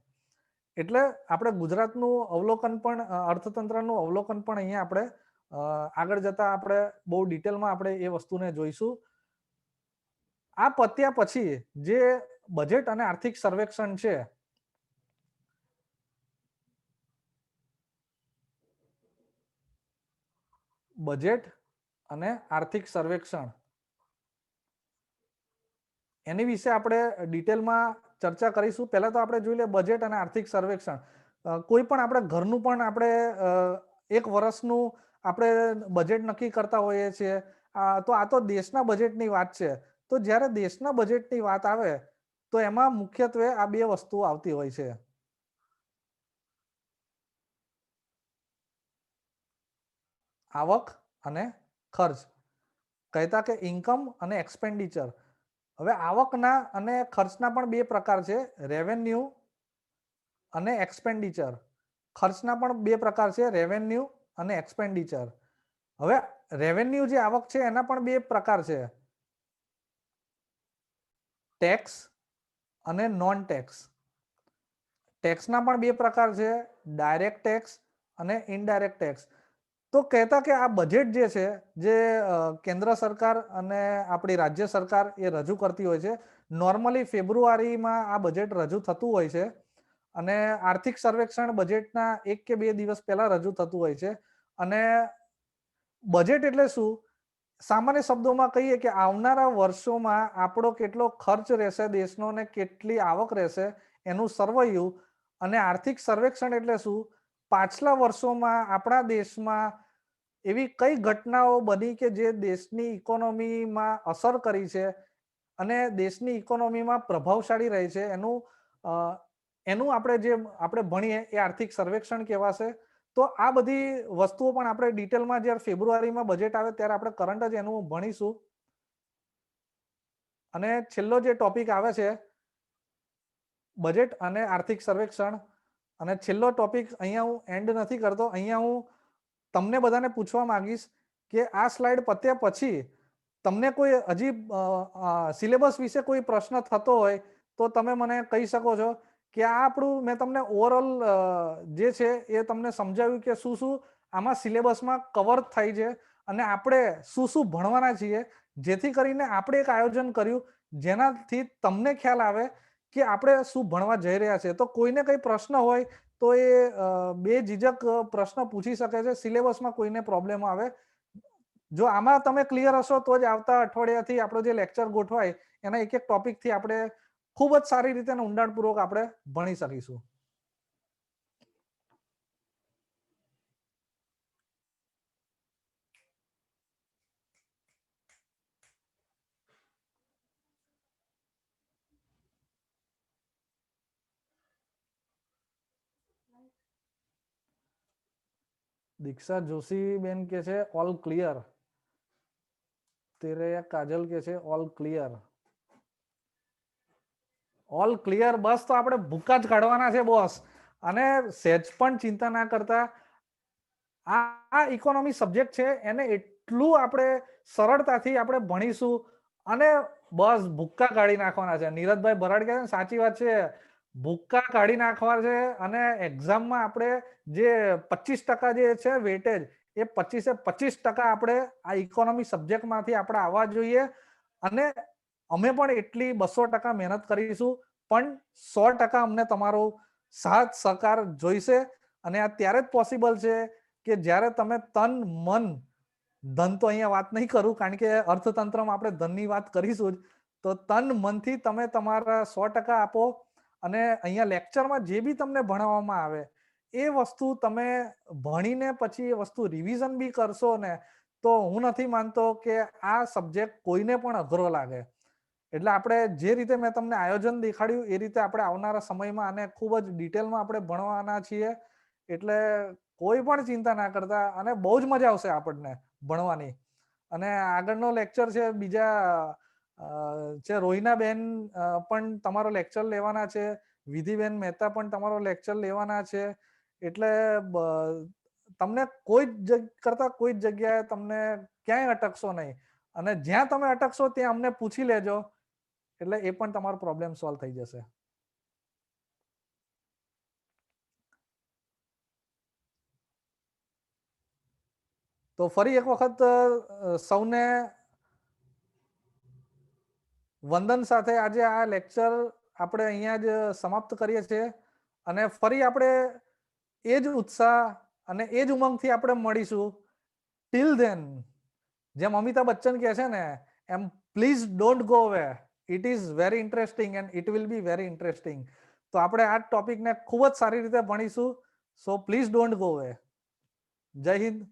એટલે આપણે ગુજરાતનું અવલોકન પણ, અર્થતંત્રનું અવલોકન પણ અહીંયા આપણે આગળ જતા આપણે બહુ ડિટેલમાં આપણે એ વસ્તુને જોઈશું. આ પત્યા પછી જે બજેટ અને આર્થિક સર્વેક્ષણ છે, બજેટ અને આર્થિક સર્વેક્ષણ, એની વિશે આપણે ડિટેલમાં ચર્ચા કરીશું. પહેલા તો આપણે જોઈ લે બજેટ અને આર્થિક સર્વેક્ષણ. કોઈ પણ આપણે ઘરનું પણ આપણે એક વર્ષનું આપણે બજેટ નક્કી કરતા હોઈએ છીએ, તો આ તો દેશના બજેટની વાત છે. તો જ્યારે દેશના બજેટની વાત આવે તો એમાં મુખ્યત્વે આ બે વસ્તુઓ આવતી હોય છે, આવક અને ખર્ચ. કહેતા કે ઇન્કમ અને એક્સપેન્ડિચર. હવે આવકના અને ખર્ચના પણ બે પ્રકાર છે, રેવન્યુ અને એક્સપેન્ડિચર. ખર્ચના પણ બે પ્રકાર છે, રેવન્યુ અને એક્સપેન્ડિચર. હવે રેવન્યુ જે આવક છે એના પણ બે પ્રકાર છે, ટેક્સ અને નોન ટેક્સ. ટેક્સના પણ બે પ્રકાર છે, ડાયરેક્ટ ટેક્સ અને ઇનડાયરેક્ટ ટેક્સ. તો કહેતા કે આ બજેટ જે છે, જે કેન્દ્ર સરકાર અને આપણી રાજ્ય સરકાર એ રજૂ કરતી હોય છે, નોર્મલી ફેબ્રુઆરીમાં આ બજેટ રજૂ થતું હોય છે, અને આર્થિક સર્વેક્ષણ બજેટના 1 કે 2 દિવસ પહેલા રજૂ થતું હોય છે. અને બજેટ એટલે શું, સામાન્ય શબ્દોમાં કહીએ કે આવનારા વર્ષોમાં આપણો કેટલો ખર્ચ રહેશે દેશનો ને કેટલી આવક રહેશે એનું સર્વૈયું. અને આર્થિક સર્વેક્ષણ એટલે શું, પાછલા વર્ષોમાં આપણા દેશમાં એવી કઈ ઘટનાઓ બની કે જે દેશની ઇકોનોમીમાં અસર કરી છે અને દેશની ઇકોનોમીમાં પ્રભાવશાળી રહી છે, એનું આપણે ભણીએ એ આર્થિક સર્વેક્ષણ કહેવાશે. તો આ બધી વસ્તુઓ પણ આપણે ડિટેલમાં જ્યારે ફેબ્રુઆરીમાં બજેટ આવે ત્યારે આપણે કરંટ જ એનું ભણીશું. અને છેલ્લો જે ટોપિક આવે છે બજેટ અને આર્થિક સર્વેક્ષણ, અને છેલ્લો ટોપિક અહીંયા હું એન્ડ નથી કરતો, અહીંયા હું તમને બધાને પૂછવા માંગીશ કે આ સ્લાઇડ પત્યા પછી તમને કોઈ હજી સિલેબસ વિશે કોઈ પ્રશ્ન થતો હોય તો તમે મને કહી શકો છો કે આ આપણું મેં તમને ઓવરઓલ જે છે એ તમને સમજાવ્યું કે શું શું આમાં સિલેબસમાં કવર થાય છે અને આપણે શું શું ભણવાના છીએ, જેથી કરીને આપણે એક આયોજન કર્યું જેનાથી તમને ખ્યાલ આવે કે આપણે શું ભણવા જઈ રહ્યા છે. તો કોઈને કંઈ પ્રશ્ન હોય તો એ બેઝિઝક પ્રશ્ન પૂછી શકે છે. સિલેબસમાં કોઈને પ્રોબ્લેમ આવે, જો આમાં તમે ક્લિયર હશો તો જ આવતા અઠવાડિયાથી આપણો જે લેક્ચર ગોઠવાય એના એક એક ટોપિકથી આપણે ખૂબ જ સારી રીતે અને ઊંડાણપૂર્વક આપણે ભણી શકીશું. દીક્ષા જોશી બેન કે છે ઓલ ક્લિયર. તેરે કાજલ કે છે ઓલ ક્લિયર. All clear. બસ તો આપણે ભૂકા જ કાઢવાના છે બોસ, અને સહેજ પણ ચિંતા ના કરતા. આ ઇકોનોમી સબ્જેક્ટ છે એને એટલું આપણે સરળતાથી આપણે ભણીશું અને બસ ભૂક્કા કાઢી નાખવાના છે. નીરજભાઈ ભરાડ કહે છે સાચી વાત છે, ભૂક્કા કાઢી નાખવા છે. અને એક્ઝામમાં આપણે જે 25% જે છે વેટેજ, એ 25% આપણે આ ઇકોનોમી સબ્જેક્ટમાંથી આપણે આવવા જોઈએ. અને અમે પણ એટલી 200% મહેનત કરીશું, પણ 100% અમને તમારો સાથ સહકાર જોઈશે. અને આ ત્યારે જ પોસિબલ છે કે જ્યારે તમે તન મન, ધન તો અહીંયા વાત નહીં કરું કારણ કે અર્થતંત્રમાં આપણે ધનની વાત કરીશું જ, તો તન મનથી તમે તમારા 100% આપો. અને અહીંયા લેક્ચરમાં જે બી તમને ભણાવવામાં આવે એ વસ્તુ તમે ભણીને પછી એ વસ્તુ રિવિઝન બી કરશો ને, તો હું નથી માનતો કે આ સબ્જેક્ટ કોઈને પણ અઘરો લાગે. એટલે આપણે જે રીતે મેં તમને આયોજન દેખાડ્યું એ રીતે આપણે આવનારા સમયમાં આને ખૂબ જ ડિટેલમાં આપણે ભણવાના છીએ. એટલે કોઈ પણ ચિંતા ના કરતા, અને બહુ જ મજા આવશે આપણને ભણવાની. અને આગળનો લેક્ચર છે બીજા છે રોહિનાબેન પણ તમારો લેક્ચર લેવાના છે, વિધિબેન મહેતા પણ તમારો લેક્ચર લેવાના છે. એટલે તમને કોઈ જ કરતા કોઈ જ જગ્યાએ તમને ક્યાંય અટકશો નહીં. અને જ્યાં તમે અટકશો ત્યાં અમને પૂછી લેજો, એટલે એ પણ તમારો પ્રોબ્લેમ સોલ્વ થઈ જશે. તો ફરી એક વખત સૌને વંદન સાથે આજે આ લેક્ચર આપણે અહીંયા જ સમાપ્ત કરીએ છીએ. અને ફરી આપણે એ જ ઉત્સાહ અને એ જ ઉમંગથી આપણે મળીશું. ટિલ ધેન, જેમ અમિતાભ બચ્ચન કહે છે ને એમ, please don't go away, it is very interesting and it will be very interesting. તો આપણે આ ટોપિકને ખૂબ જ સારી રીતે ભણીશું. So please don't go away. જય હિન્દ.